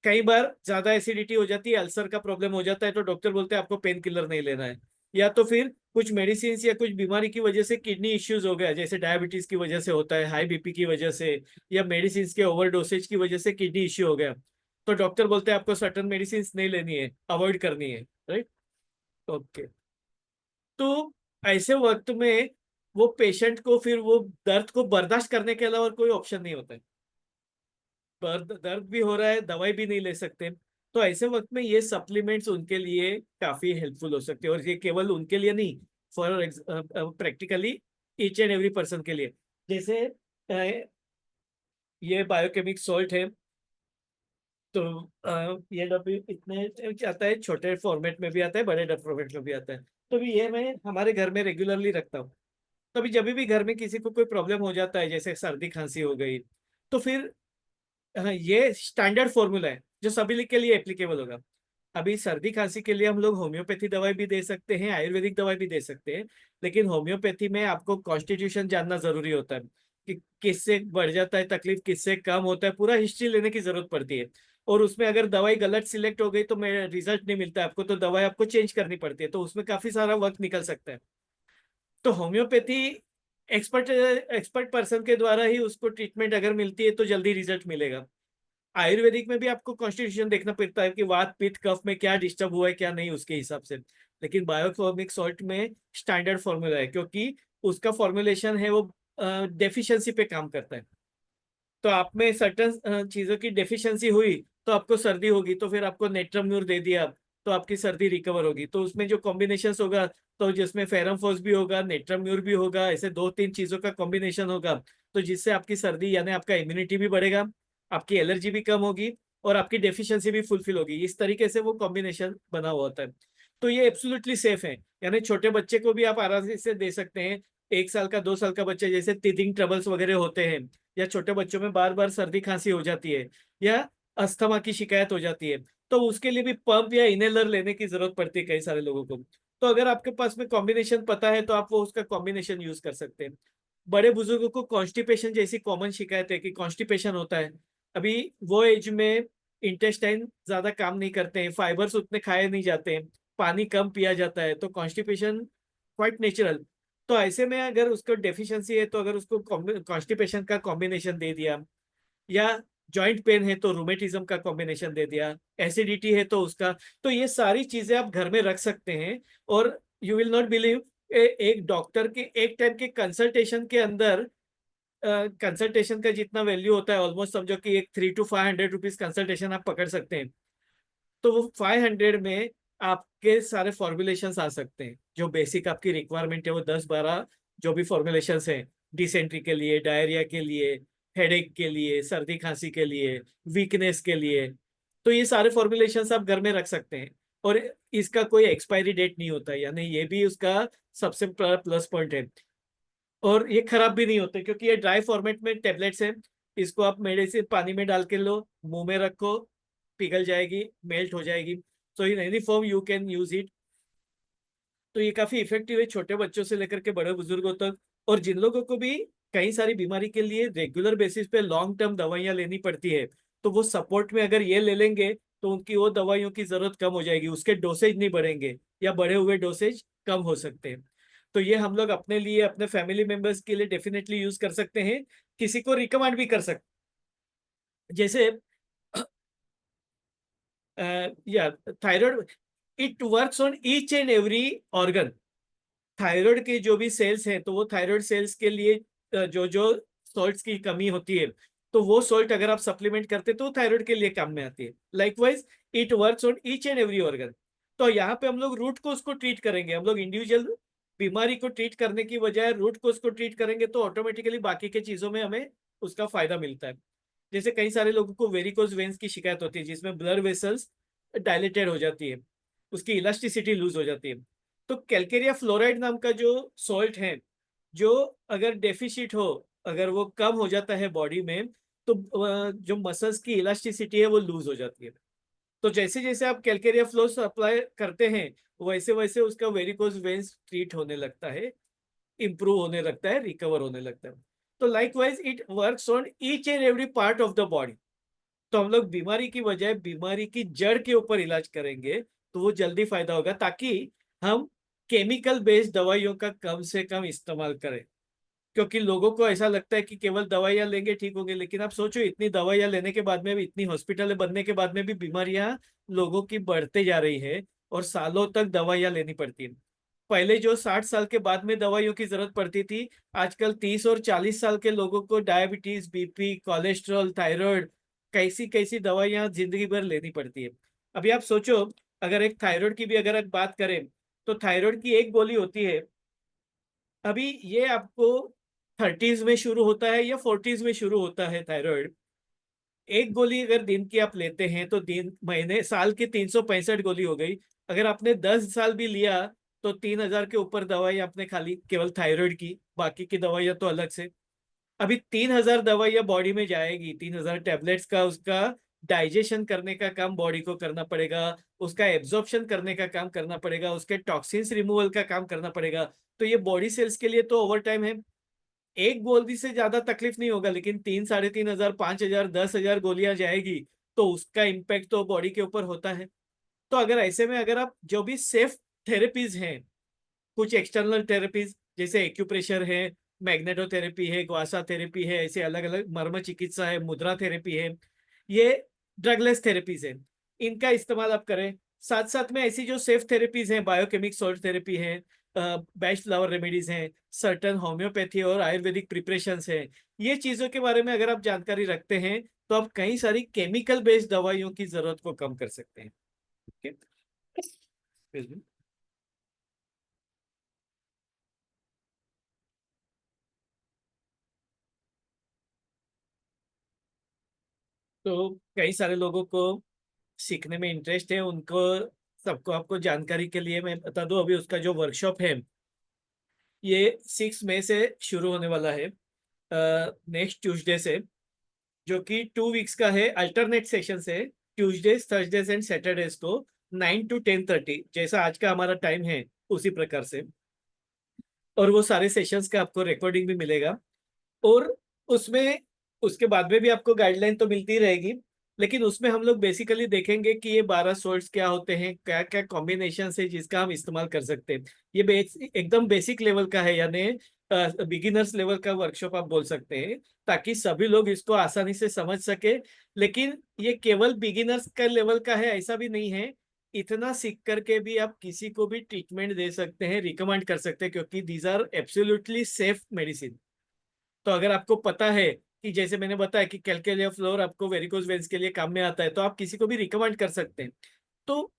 कई बार ज्यादा एसिडिटी हो जाती है, अल्सर का प्रॉब्लम हो जाता है, तो डॉक्टर बोलते हैं आपको पेन किलर नहीं लेना है। या तो फिर कुछ मेडिसिन या कुछ बीमारी की वजह से किडनी इश्यूज हो गया, जैसे डायबिटीज की वजह से होता है, हाई बीपी की वजह से, या मेडिसिन के ओवरडोसेज की वजह से किडनी इश्यू हो गया, तो डॉक्टर बोलते हैं आपको सर्टन मेडिसिन नहीं लेनी है, अवॉइड करनी है। राइट? ओके। तो ऐसे वक्त में वो पेशेंट को फिर वो दर्द को बर्दाश्त करने के अलावा और कोई ऑप्शन नहीं होता है। दर्द दर्द भी हो रहा है, दवाई भी नहीं ले सकते, तो ऐसे वक्त में ये सप्लीमेंट्स उनके लिए काफी हेल्पफुल हो सकते हैं। और ये केवल उनके लिए नहीं, for practically each and every person के लिए। जैसे ये बायोकेमिक सॉल्ट है, तो ये डब्बी इतने आता है, छोटे फॉर्मेट में भी आता है, बड़े फॉर्मेट में भी आता है। तो भी ये मैं हमारे घर में रेगुलरली रखता हूँ। तभी जब भी घर में किसी को कोई प्रॉब्लम हो जाता है, जैसे सर्दी खांसी हो गई, तो फिर हाँ, ये स्टैंडर्ड फॉर्मूला है जो सभी के लिए एप्लीकेबल होगा। अभी सर्दी खांसी के लिए हम लोग होम्योपैथी दवाई भी दे सकते हैं, आयुर्वेदिक दवाई भी दे सकते हैं। लेकिन होम्योपैथी में आपको कॉन्स्टिट्यूशन जानना जरूरी होता है कि किससे बढ़ जाता है तकलीफ, किससे कम होता है, पूरा हिस्ट्री लेने की जरूरत पड़ती है। और उसमें अगर दवाई गलत सिलेक्ट हो गई तो मैं रिजल्ट नहीं मिलता है आपको, तो दवाई आपको चेंज करनी पड़ती है, तो उसमें काफी सारा वक्त निकल सकता है। तो होम्योपैथी एक्सपर्ट एक्सपर्ट पर्सन के द्वारा ही उसको ट्रीटमेंट अगर मिलती है तो जल्दी रिजल्ट मिलेगा। आयुर्वेदिक में भी आपको कॉन्स्टिट्यूशन देखना पड़ता है कि वात पित्त कफ में क्या डिस्टर्ब हुआ है क्या नहीं, उसके हिसाब से। लेकिन बायोफॉर्मिक सॉल्ट में स्टैंडर्ड फॉर्मूला है, क्योंकि उसका फॉर्मुलेशन है वो डेफिशिएंसी पे काम करता है। तो आप में सर्टन चीजों की डेफिशिएंसी हुई तो आपको सर्दी होगी, तो फिर आपको नेट्रम्यूर दे दिया तो आपकी सर्दी रिकवर होगी। तो उसमें जो कॉम्बिनेशन होगा, तो जिसमें फेरमफोस भी होगा, नेट्रम्यूर भी होगा, ऐसे दो तीन चीजों का कॉम्बिनेशन होगा, तो जिससे आपकी सर्दी यानी आपका इम्यूनिटी भी बढ़ेगा, आपकी एलर्जी भी कम होगी, और आपकी डेफिशिएंसी भी फुलफिल होगी। इस तरीके से वो कॉम्बिनेशन बना हुआ होता है। तो ये एब्सोल्युटली सेफ है, यानी छोटे बच्चे को भी आप आराम से दे सकते हैं। 1 साल का 2 साल का बच्चा जैसे टीथिंग ट्रबल्स वगैरह होते हैं, या छोटे बच्चों में बार बार सर्दी खांसी हो जाती है, या अस्थमा की शिकायत हो जाती है, तो उसके लिए भी पंप या इनहेलर लेने की जरूरत पड़ती है कई सारे लोगों को। तो अगर आपके पास में कॉम्बिनेशन पता है तो आप वो उसका कॉम्बिनेशन यूज कर सकते हैं। बड़े बुजुर्गों को कॉन्स्टिपेशन जैसी कॉमन शिकायत है कि कॉन्स्टिपेशन होता है। अभी वो एज में इंटेस्टाइन ज्यादा काम नहीं करते हैं, फाइबर्स उतने खाए नहीं जाते हैं, पानी कम पिया जाता है, तो कॉन्स्टिपेशन क्वाइट नेचुरल। तो ऐसे में अगर उसको डेफिशिएंसी है तो अगर उसको कॉन्स्टिपेशन का कॉम्बिनेशन दे दिया, या जॉइंट पेन है तो रूमेटिज्म का कॉम्बिनेशन दे दिया, एसिडिटी है तो उसका, तो ये सारी चीजें आप घर में रख सकते हैं। और यू विल नॉट बिलीव, एक डॉक्टर के एक टाइम के कंसल्टेशन के अंदर, कंसल्टेशन का जितना वैल्यू होता है ऑलमोस्ट समझो कि एक 300 to 500 रुपीज कंसल्टेशन आप पकड़ सकते हैं। तो वो 500 में आपके सारे फॉर्मुलेशंस आ सकते हैं, जो बेसिक आपकी रिक्वायरमेंट है वो 10-12 जो भी फॉर्मुलेशंस हैं, डिसेंट्री के लिए, डायरिया के लिए, हेडेक के लिए, सर्दी खांसी के लिए, वीकनेस के लिए, तो ये सारे फॉर्मुलेशंस आप घर में रख सकते हैं। और इसका कोई एक्सपायरी डेट नहीं होता है, यानी ये भी उसका सबसे प्लस पॉइंट है। और ये खराब भी नहीं होते क्योंकि ये ड्राई फॉर्मेट में टेबलेट्स हैं। इसको आप मेडिसिन पानी में डाल के लो, मुंह में रखो, पिघल जाएगी, मेल्ट हो जाएगी। So in any form you can use it. तो ये काफी इफेक्टिव है छोटे बच्चों से लेकर के बड़े बुजुर्गों तक। और जिन लोगों को भी कई सारी बीमारी के लिए रेगुलर बेसिस पे लॉन्ग टर्म दवाइयां लेनी पड़ती है, तो वो सपोर्ट में अगर ये ले लेंगे तो उनकी वो दवाइयों की जरूरत कम हो जाएगी, उसके डोसेज नहीं बढ़ेंगे, या बढ़े हुए डोसेज कम हो सकते हैं। तो ये हम लोग अपने लिए, अपने फैमिली मेंबर्स के लिए डेफिनेटली यूज कर सकते हैं। किसी को रिकमेंड भी कर सकते, जैसे या thyroid, it works on each and every organ. Thyroid के जो भी सेल्स हैं तो वो थायराइड सेल्स के लिए जो जो सॉल्ट्स की कमी होती है, तो वो सॉल्ट अगर आप सप्लीमेंट करते तो थायराइड के लिए काम में आती है। Likewise it works on each and every organ. तो यहाँ पे हम लोग रूट को उसको ट्रीट करेंगे, हम लोग इंडिविजुअल बीमारी को ट्रीट करने की बजाय रूट को उसको ट्रीट करेंगे, तो ऑटोमेटिकली बाकी के चीजों में हमें उसका फायदा मिलता है। जैसे कई सारे लोगों को वेरिकोज वेन्स की शिकायत होती है, जिसमें ब्लड वेसल्स डायलेटेड हो जाती है, उसकी इलास्टिसिटी लूज हो जाती है। तो कैलकेरिया फ्लोराइड नाम का जो सॉल्ट है, जो अगर डेफिशिट हो, अगर वो कम हो जाता है बॉडी में, तो जो मसल्स की इलास्टिसिटी है वो लूज हो जाती है। तो जैसे जैसे आप कैलकेरिया फ्लो अप्लाई करते हैं, वैसे वैसे उसका वेरिकोज वेन्स ट्रीट होने लगता है, इंप्रूव होने लगता है, रिकवर होने लगता है। तो likewise it works on each and every part of the body. तो हम लोग बीमारी की बजाय बीमारी की जड़ के ऊपर इलाज करेंगे, तो वो जल्दी फायदा होगा, ताकि हम केमिकल बेस्ड दवाइयों का कम से कम इस्तेमाल करें। क्योंकि लोगों को ऐसा लगता है कि केवल दवाइयां लेंगे ठीक होंगे, लेकिन आप सोचो इतनी दवाइयां लेने के बाद में भी, इतनी हॉस्पिटल बनने के बाद में भी बीमारियां लोगों की बढ़ते जा रही है, और सालों तक दवाइयां लेनी पड़ती है। पहले जो 60 साल के बाद में दवाइयों की जरूरत पड़ती थी, आजकल 30 और 40 साल के लोगों को डायबिटीज, बीपी, कोलेस्ट्रॉल, थायराइड, कैसी कैसी दवाइयां जिंदगी भर लेनी पड़ती है। अभी आप सोचो, अगर एक थायराइड की भी अगर बात करें, तो थायराइड की एक गोली होती है। अभी ये आपको 30s में शुरू होता है या 40s में शुरू होता है थायराइड। एक गोली अगर दिन की आप लेते हैं तो दिन महीने साल की 365 गोली हो गई। अगर आपने 10 साल भी लिया तो 3,000 के ऊपर दवाई आपने खाली केवल थायराइड की, बाकी की दवाइयां तो अलग से। अभी 3,000 दवाइयां बॉडी में जाएगी, 3,000 टैबलेट्स का उसका डाइजेशन करने का काम बॉडी को करना पड़ेगा, उसका एब्जॉर्प्शन करने का काम करना पड़ेगा, उसके टॉक्सिन्स रिमूवल का काम करना पड़ेगा। तो ये बॉडी सेल्स के लिए तो ओवर टाइम है। एक गोली से ज्यादा तकलीफ नहीं होगा, लेकिन 3, 3,500, 5,000, 10,000 गोलियां जाएगी तो उसका इम्पैक्ट तो बॉडी के ऊपर होता है। तो अगर ऐसे में अगर आप जो भी सेफ थेरेपीज हैं, कुछ एक्सटर्नल थेरेपीज जैसे एक्यूप्रेशर है, मैग्नेटोथेरेपी है, ग्वासा थेरेपी है, ऐसे अलग अलग मर्म चिकित्सा है, मुद्रा थेरेपी है, ये ड्रगलेस थेरेपीज है, इनका इस्तेमाल आप करें। साथ साथ में ऐसी जो सेफ थेरेपीज हैं, बायोकेमिक सॉल्ट थेरेपी है, बेस्ट फ्लावर रेमेडीज हैं, सर्टन होम्योपैथी और आयुर्वेदिक प्रिपरेशंस है, ये चीजों के बारे में अगर आप जानकारी रखते हैं तो आप कई सारी केमिकल बेस्ड दवाइयों की जरूरत को कम कर सकते हैं। ओके। तो कई सारे लोगों को सीखने में इंटरेस्ट है, उनको सबको आपको जानकारी के लिए मैं बता दूं, अभी उसका जो वर्कशॉप है ये 6 मई से शुरू होने वाला है, नेक्स्ट ट्यूसडे से, जो कि 2 वीक्स का है, अल्टरनेट सेशन है, ट्यूसडेज, थर्सडेज एंड सैटरडेज को 9 to 10:30, जैसा आज का हमारा टाइम है उसी प्रकार से। और वो सारे सेशंस का आपको रिकॉर्डिंग भी मिलेगा। और उसमें उसके बाद में भी आपको गाइडलाइन तो मिलती रहेगी, लेकिन उसमें हम लोग बेसिकली देखेंगे कि ये 12 सोर्ट्स क्या होते हैं, क्या क्या कॉम्बिनेशन है जिसका हम इस्तेमाल कर सकते हैं। ये एकदम बेसिक लेवल का है, यानी बिगिनर्स लेवल का वर्कशॉप आप बोल सकते हैं, ताकि सभी लोग इसको आसानी से समझ सके। लेकिन ये केवल बिगिनर्स का लेवल का है ऐसा भी नहीं है, इतना सीख करके भी आप किसी को भी ट्रीटमेंट दे सकते हैं, रिकमेंड कर सकते हैं, क्योंकि these are absolutely safe medicine. तो अगर आपको पता है कि जैसे मैंने बताया कि कैलकुलिया फ्लोर आपको वेरिकोज वेन्स के लिए काम में आता है, तो आप किसी को भी रिकमेंड कर सकते हैं। तो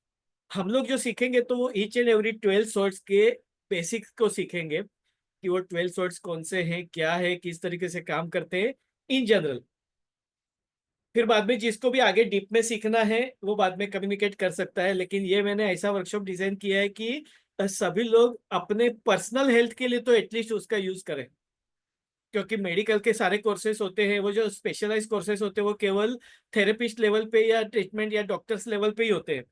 हम लोग जो सीखेंगे तो वो ईच एंड एवरी 12 सॉर्ट्स के बेसिक्स को सीखेंगे, कि वो 12 सॉर्ट्स कौन से हैं, क्या है, किस तरीके से काम करते हैं इन जनरल। फिर बाद में जिसको भी आगे डीप में सीखना है वो बाद में कम्युनिकेट कर सकता है, लेकिन ये मैंने ऐसा वर्कशॉप डिजाइन किया है कि सभी लोग अपने पर्सनल हेल्थ के लिए तो एटलीस्ट उसका यूज करें। क्योंकि मेडिकल के सारे कोर्सेज होते हैं, वो जो स्पेशलाइज कोर्सेज होते हैं वो केवल थेरेपिस्ट लेवल पे या ट्रीटमेंट या डॉक्टर्स लेवल पे ही होते हैं,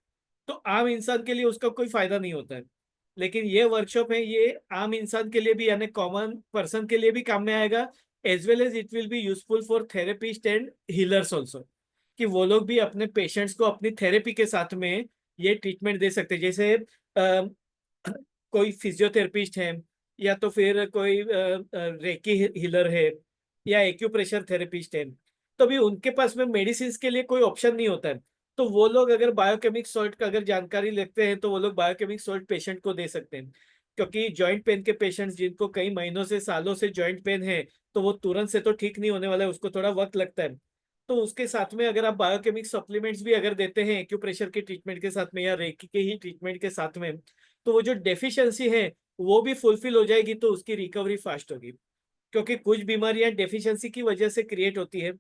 तो आम इंसान के लिए उसका कोई फायदा नहीं होता है। लेकिन ये वर्कशॉप है, ये आम इंसान के लिए भी यानी कॉमन पर्सन के लिए भी काम में आएगा, as well as it will be useful for therapist and healers also, कि वो लोग भी अपने पेशेंट्स को अपनी थेरेपी के साथ में ये ट्रीटमेंट दे सकते हैं। जैसे कोई फिजियोथेरेपिस्ट है, या तो फिर कोई रेकी हीलर है, या एक्यूप्रेशर थेरेपिस्ट है, तो भी उनके पास में मेडिसिन के लिए कोई ऑप्शन नहीं होता है। तो वो लोग अगर बायोकेमिक सॉल्ट का अगर जानकारी लेते हैं तो वो लोग बायोकेमिक सॉल्ट पेशेंट को दे सकते हैं। क्योंकि जॉइंट पेन के पेशेंट्स जिनको कई महीनों से सालों से जॉइंट पेन है, तो वो तुरंत से तो ठीक नहीं होने वाला है, उसको थोड़ा वक्त लगता है। तो उसके साथ में अगर आप बायोकेमिक सप्लीमेंट्स भी अगर देते हैं एक्यूप्रेशर के ट्रीटमेंट के साथ में या रेकी के ही ट्रीटमेंट के साथ में, तो वो जो डेफिशिएंसी है वो भी फुलफिल हो जाएगी, तो उसकी रिकवरी फास्ट होगी। क्योंकि कुछ बीमारियां डेफिशिएंसी की वजह से क्रिएट होती है,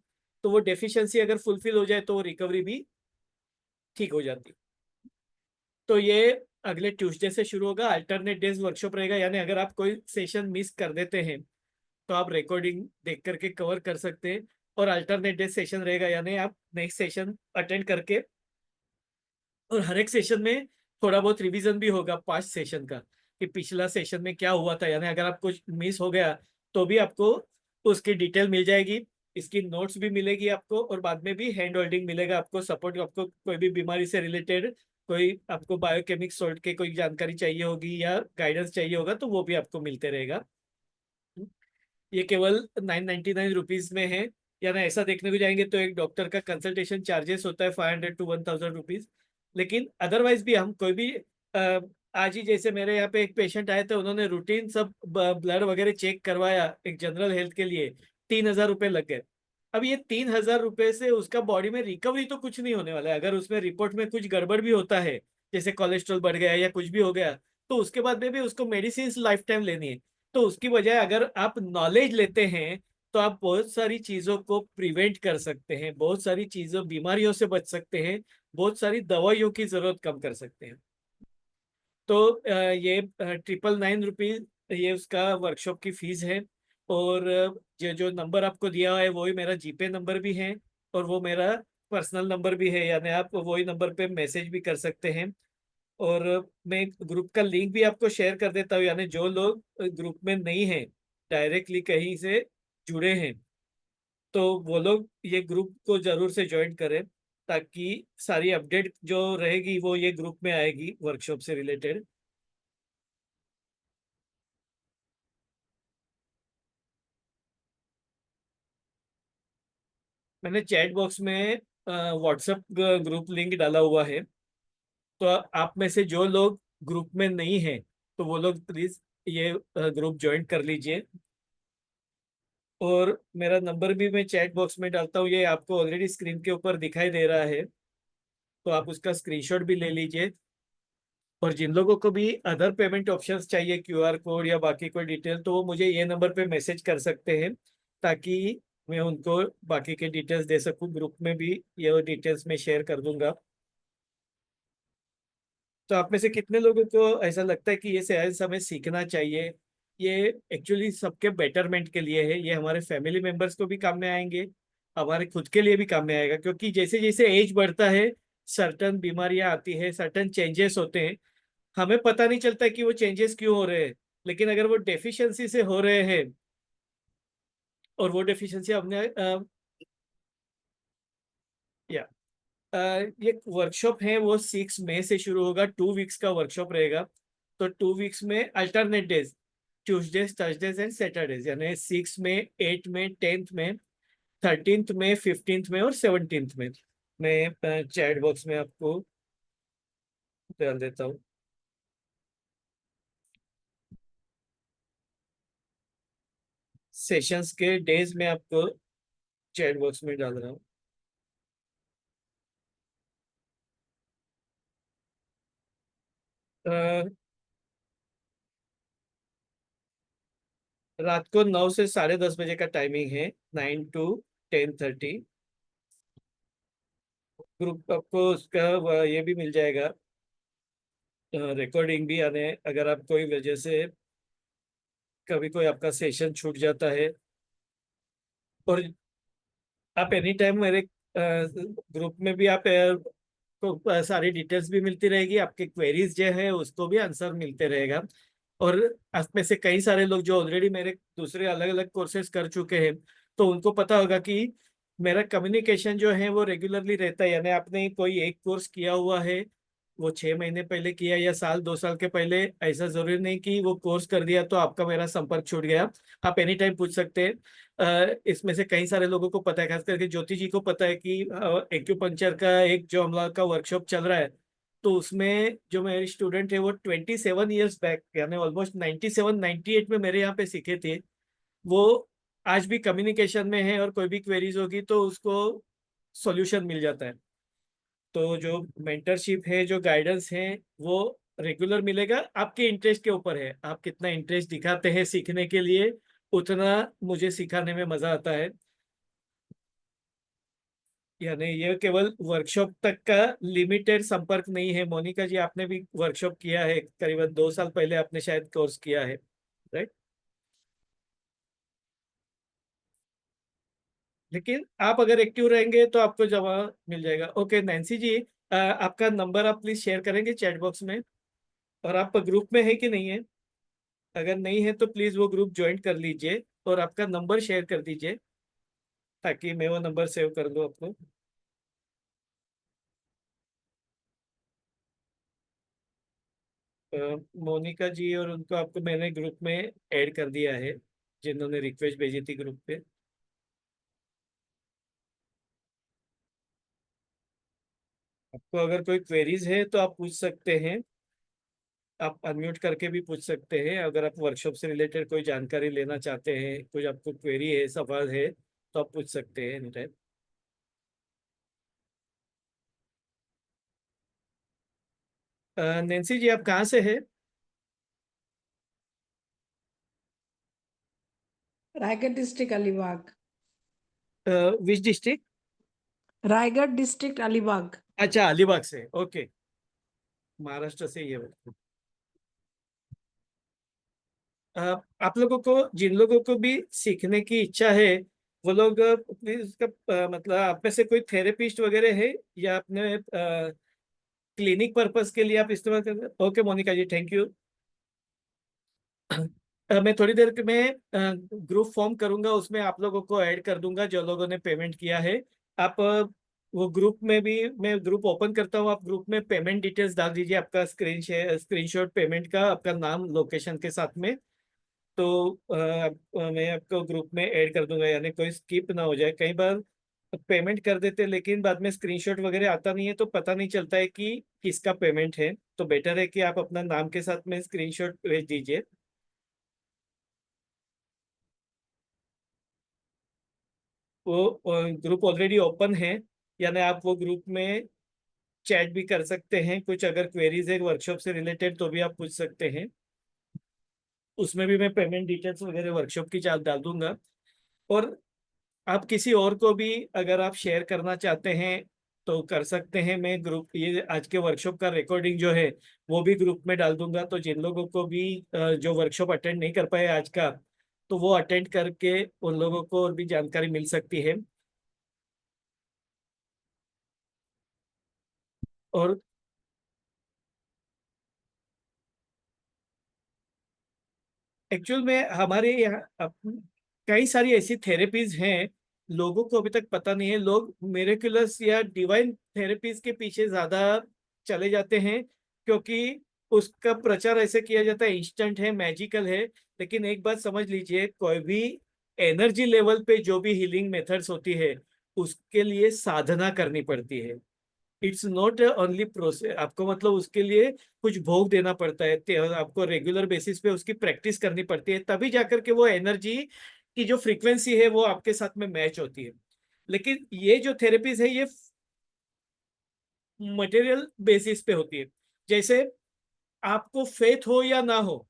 तो वो डेफिशिएंसी अगर फुलफिल हो जाए तो वो रिकवरी भी ठीक हो जाती है। तो ये अगले ट्यूसडे से शुरू होगा, अल्टरनेट डेज वर्कशॉप रहेगा, यानी अगर आप कोई सेशन मिस कर देते हैं तो आप रिकॉर्डिंग देख करके कवर कर सकते हैं। और अल्टरनेट डे सेशन रहेगा, यानी आप नेक्स्ट सेशन अटेंड करके, और हर एक सेशन में थोड़ा बहुत रिवीजन भी होगा पास्ट सेशन का, कि पिछला सेशन में क्या हुआ था, यानी अगर आप कुछ मिस हो गया तो भी आपको उसकी डिटेल मिल जाएगी, इसकी नोट्स भी मिलेगी आपको, और बाद में भी हैंड होल्डिंग मिलेगा आपको, सपोर्ट, आपको कोई भी बीमारी से रिलेटेड कोई आपको बायोकेमिक सॉल्ट के कोई जानकारी चाहिए होगी या गाइडेंस चाहिए होगा तो वो भी आपको मिलते रहेगा। ये केवल 999 रुपीज में है। यानी ऐसा देखने को जाएंगे तो एक डॉक्टर का कंसल्टेशन चार्जेस होता है 500 to 1,000 रुपीज। लेकिन अदरवाइज भी हम कोई भी अ, आज ही जैसे मेरे यहाँ पे एक पेशेंट आए थे, उन्होंने रूटीन सब ब्लड वगैरह चेक करवाया एक जनरल हेल्थ के लिए, 3,000 रुपये लग गए। अब ये 3,000 रुपये से उसका बॉडी में रिकवरी तो कुछ नहीं होने वाला है, अगर उसमें रिपोर्ट में कुछ गड़बड़ भी होता है, जैसे कोलेस्ट्रॉल बढ़ गया या कुछ भी हो गया, तो उसके बाद में भी उसको मेडिसिन लाइफ टाइम लेनी है। तो उसकी बजाय अगर आप नॉलेज लेते हैं तो आप बहुत सारी चीजों को प्रिवेंट कर सकते हैं, बहुत सारी चीजों बीमारियों से बच सकते हैं, बहुत सारी दवाइयों की जरूरत कम कर सकते हैं। तो ये 999 रुपीज ये उसका वर्कशॉप की फीस है। और जो नंबर आपको दिया हुआ है वही मेरा जीपे नंबर भी है, और वो मेरा पर्सनल नंबर भी है, यानी आप वही नंबर पे मैसेज भी कर सकते हैं। और मैं ग्रुप का लिंक भी आपको शेयर कर देता हूँ, यानी जो लोग ग्रुप में नहीं हैं, डायरेक्टली कहीं से जुड़े हैं, तो वो लोग ये ग्रुप को जरूर से ज्वाइन करें, ताकि सारी अपडेट जो रहेगी वो ये ग्रुप में आएगी वर्कशॉप से रिलेटेड। मैंने चैट बॉक्स में व्हाट्सएप ग्रुप लिंक डाला हुआ है, तो आप में से जो लोग ग्रुप में नहीं है, तो वो लोग प्लीज ये ग्रुप ज्वाइन कर लीजिए। और मेरा नंबर भी मैं चैट बॉक्स में डालता हूँ, ये आपको ऑलरेडी स्क्रीन के ऊपर दिखाई दे रहा है, तो आप उसका स्क्रीनशॉट भी ले लीजिए। और जिन लोगों को भी अदर पेमेंट ऑप्शंस चाहिए, क्यूआर कोड या बाकी कोई डिटेल, तो वो मुझे ये नंबर पे मैसेज कर सकते हैं, ताकि मैं उनको बाकी के डिटेल्स दे सकूं। ग्रुप में भी ये डिटेल्स मैं शेयर कर दूंगा। तो आप में से कितने लोगों को ऐसा लगता है कि ये सेल्स हमें सीखना चाहिए? ये एक्चुअली सबके बेटरमेंट के लिए है, ये हमारे फैमिली मेंबर्स को भी काम में आएंगे, हमारे खुद के लिए भी काम में आएगा, क्योंकि जैसे जैसे एज बढ़ता है सर्टन बीमारियां आती है, सर्टन चेंजेस होते हैं, हमें पता नहीं चलता कि वो चेंजेस क्यों हो रहे हैं। लेकिन अगर वो डेफिशिएंसी से हो रहे हैं, और वो डेफिशिएंसी हमने या अ, ये वर्कशॉप है वो 6 मई से शुरू होगा, 2 वीक्स का वर्कशॉप रहेगा। तो 2 वीक्स में alternate days, Tuesdays, Thursdays and Saturdays, यानी 6 मई, 8 मई, 10th मई, 13th मई, 15th मई और 17th मई। मैं चैट बॉक्स में आपको डाल देता हूँ सेशंस के डेज, में आपको चैट बॉक्स में डाल रहा हूँ। अ, रात को 9 से 10:30 बजे का टाइमिंग है, 9 to 10:30। ग्रुप आपको उसका ये भी मिल जाएगा, रिकॉर्डिंग भी, यानी अगर आप कोई वजह से कभी कोई आपका सेशन छूट जाता है, और आप एनी टाइम मेरे ग्रुप में भी आप को सारी डिटेल्स भी मिलती रहेगी, आपके क्वेरीज जो है उसको भी आंसर मिलते रहेगा। और आप में से कई सारे लोग जो ऑलरेडी मेरे दूसरे अलग अलग कोर्सेज कर चुके हैं, तो उनको पता होगा कि मेरा कम्युनिकेशन जो है वो रेगुलरली रहता है, यानी आपने कोई एक कोर्स किया हुआ है, वो 6 महीने पहले किया या साल 2 साल के पहले, ऐसा जरूरी नहीं कि वो कोर्स कर दिया तो आपका मेरा संपर्क छूट गया। आप एनी टाइम पूछ सकते हैं। इसमें से कई सारे लोगों को पता है, खास करके ज्योति जी को पता है कि एक्यूपंक्चर का एक जो हम लोग का वर्कशॉप चल रहा है, तो उसमें जो मेरे स्टूडेंट है वो 27 ईयर्स बैक, यानी ऑलमोस्ट 97 98 में मेरे यहाँ पे सीखे थे। वो आज भी कम्युनिकेशन में है, और कोई भी क्वेरीज होगी तो उसको सॉल्यूशन मिल जाता है। तो जो मेंटरशिप है, जो गाइडेंस है, वो रेगुलर मिलेगा। आपके इंटरेस्ट के ऊपर है, आप कितना इंटरेस्ट दिखाते हैं सीखने के लिए, उतना मुझे सिखाने में मजा आता है। यानी ये केवल वर्कशॉप तक का लिमिटेड संपर्क नहीं है। मोनिका जी, आपने भी वर्कशॉप किया है, करीबन 2 साल पहले आपने शायद कोर्स किया है, राइट? लेकिन आप अगर एक्टिव रहेंगे तो आपको जवाब मिल जाएगा। ओके नैन्सी जी, आपका नंबर आप प्लीज शेयर करेंगे चैट बॉक्स में। और आप ग्रुप में है कि नहीं है? अगर नहीं है तो प्लीज वो ग्रुप ज्वाइन कर लीजिए, और आपका नंबर शेयर कर दीजिए, ताकि मैं वो नंबर सेव कर लूँ आपको। अ, मोनिका जी और उनको आपको मैंने ग्रुप में ऐड कर दिया है, जिन्होंने रिक्वेस्ट भेजी थी ग्रुप पे। आपको अगर कोई क्वेरीज है तो आप पूछ सकते हैं, आप अनम्यूट करके भी पूछ सकते हैं। अगर आप वर्कशॉप से रिलेटेड कोई जानकारी लेना चाहते हैं, कुछ आपको क्वेरी है, सवाल है, तो आप पूछ सकते हैं एनी टाइम। नैन्सी जी, आप कहाँ से है? Raigarh district Alibag. Which district? Raigarh district Alibag. अच्छा, अलीबाग से, ओके। महाराष्ट्र से ही है वो। आप लोगों को, जिन लोगों को भी सीखने की इच्छा है, वो लोग प्लीज उसका मतलब आप में से कोई थेरेपिस्ट वगैरह है या अपने क्लिनिक पर्पस के लिए आप इस्तेमाल कर। Okay Monika ji, thank you. मैं थोड़ी देर में ग्रुप फॉर्म करूंगा, उसमें आप लोगों को ऐड कर दूंगा जो लोगों ने पेमेंट किया है। आप वो ग्रुप में भी, मैं ग्रुप ओपन करता हूँ, आप ग्रुप में पेमेंट डिटेल्स डाल दीजिए, आपका स्क्रीनशॉट पेमेंट का, आपका नाम लोकेशन के साथ में। तो मैं आपको ग्रुप में ऐड कर दूंगा, यानी कोई स्किप ना हो जाए। कई बार पेमेंट कर देते लेकिन बाद में स्क्रीनशॉट वगैरह आता नहीं है, तो पता नहीं चलता है कि किसका पेमेंट है। तो बेटर है कि आप अपना नाम के साथ में स्क्रीनशॉट भेज दीजिए। वो ग्रुप ऑलरेडी ओपन है, यानी आप वो ग्रुप में चैट भी कर सकते हैं, कुछ अगर क्वेरीज है वर्कशॉप से रिलेटेड तो भी आप पूछ सकते हैं। उसमें भी मैं पेमेंट डिटेल्स वगैरह वर्कशॉप की चार्ज डाल दूंगा। और आप किसी और को भी अगर आप शेयर करना चाहते हैं तो कर सकते हैं। मैं ग्रुप, ये आज के वर्कशॉप का रिकॉर्डिंग जो है वो भी ग्रुप में डाल दूंगा, तो जिन लोगों को भी जो वर्कशॉप अटेंड नहीं कर पाए आज का, तो वो अटेंड करके उन लोगों को और भी जानकारी मिल सकती है। और एक्चुअल में हमारे यहाँ कई सारी ऐसी थेरेपीज हैं, लोगों को अभी तक पता नहीं है। लोग मिरेकुलस या डिवाइन थेरेपीज के पीछे ज्यादा चले जाते हैं, क्योंकि उसका प्रचार ऐसे किया जाता है इंस्टेंट है, मैजिकल है। लेकिन एक बात समझ लीजिए, कोई भी एनर्जी लेवल पे जो भी हीलिंग मेथड्स होती है, उसके लिए साधना करनी पड़ती है। इट्स नॉट ओनली प्रोसेस, आपको मतलब उसके लिए कुछ भोग देना पड़ता है, आपको रेगुलर बेसिस पे उसकी प्रैक्टिस करनी पड़ती है, तभी जाकर के वो एनर्जी की जो फ्रीक्वेंसी है वो आपके साथ में मैच होती है। लेकिन ये जो थेरेपीज है ये मटेरियल बेसिस पे होती है। जैसे आपको फेथ हो या ना हो,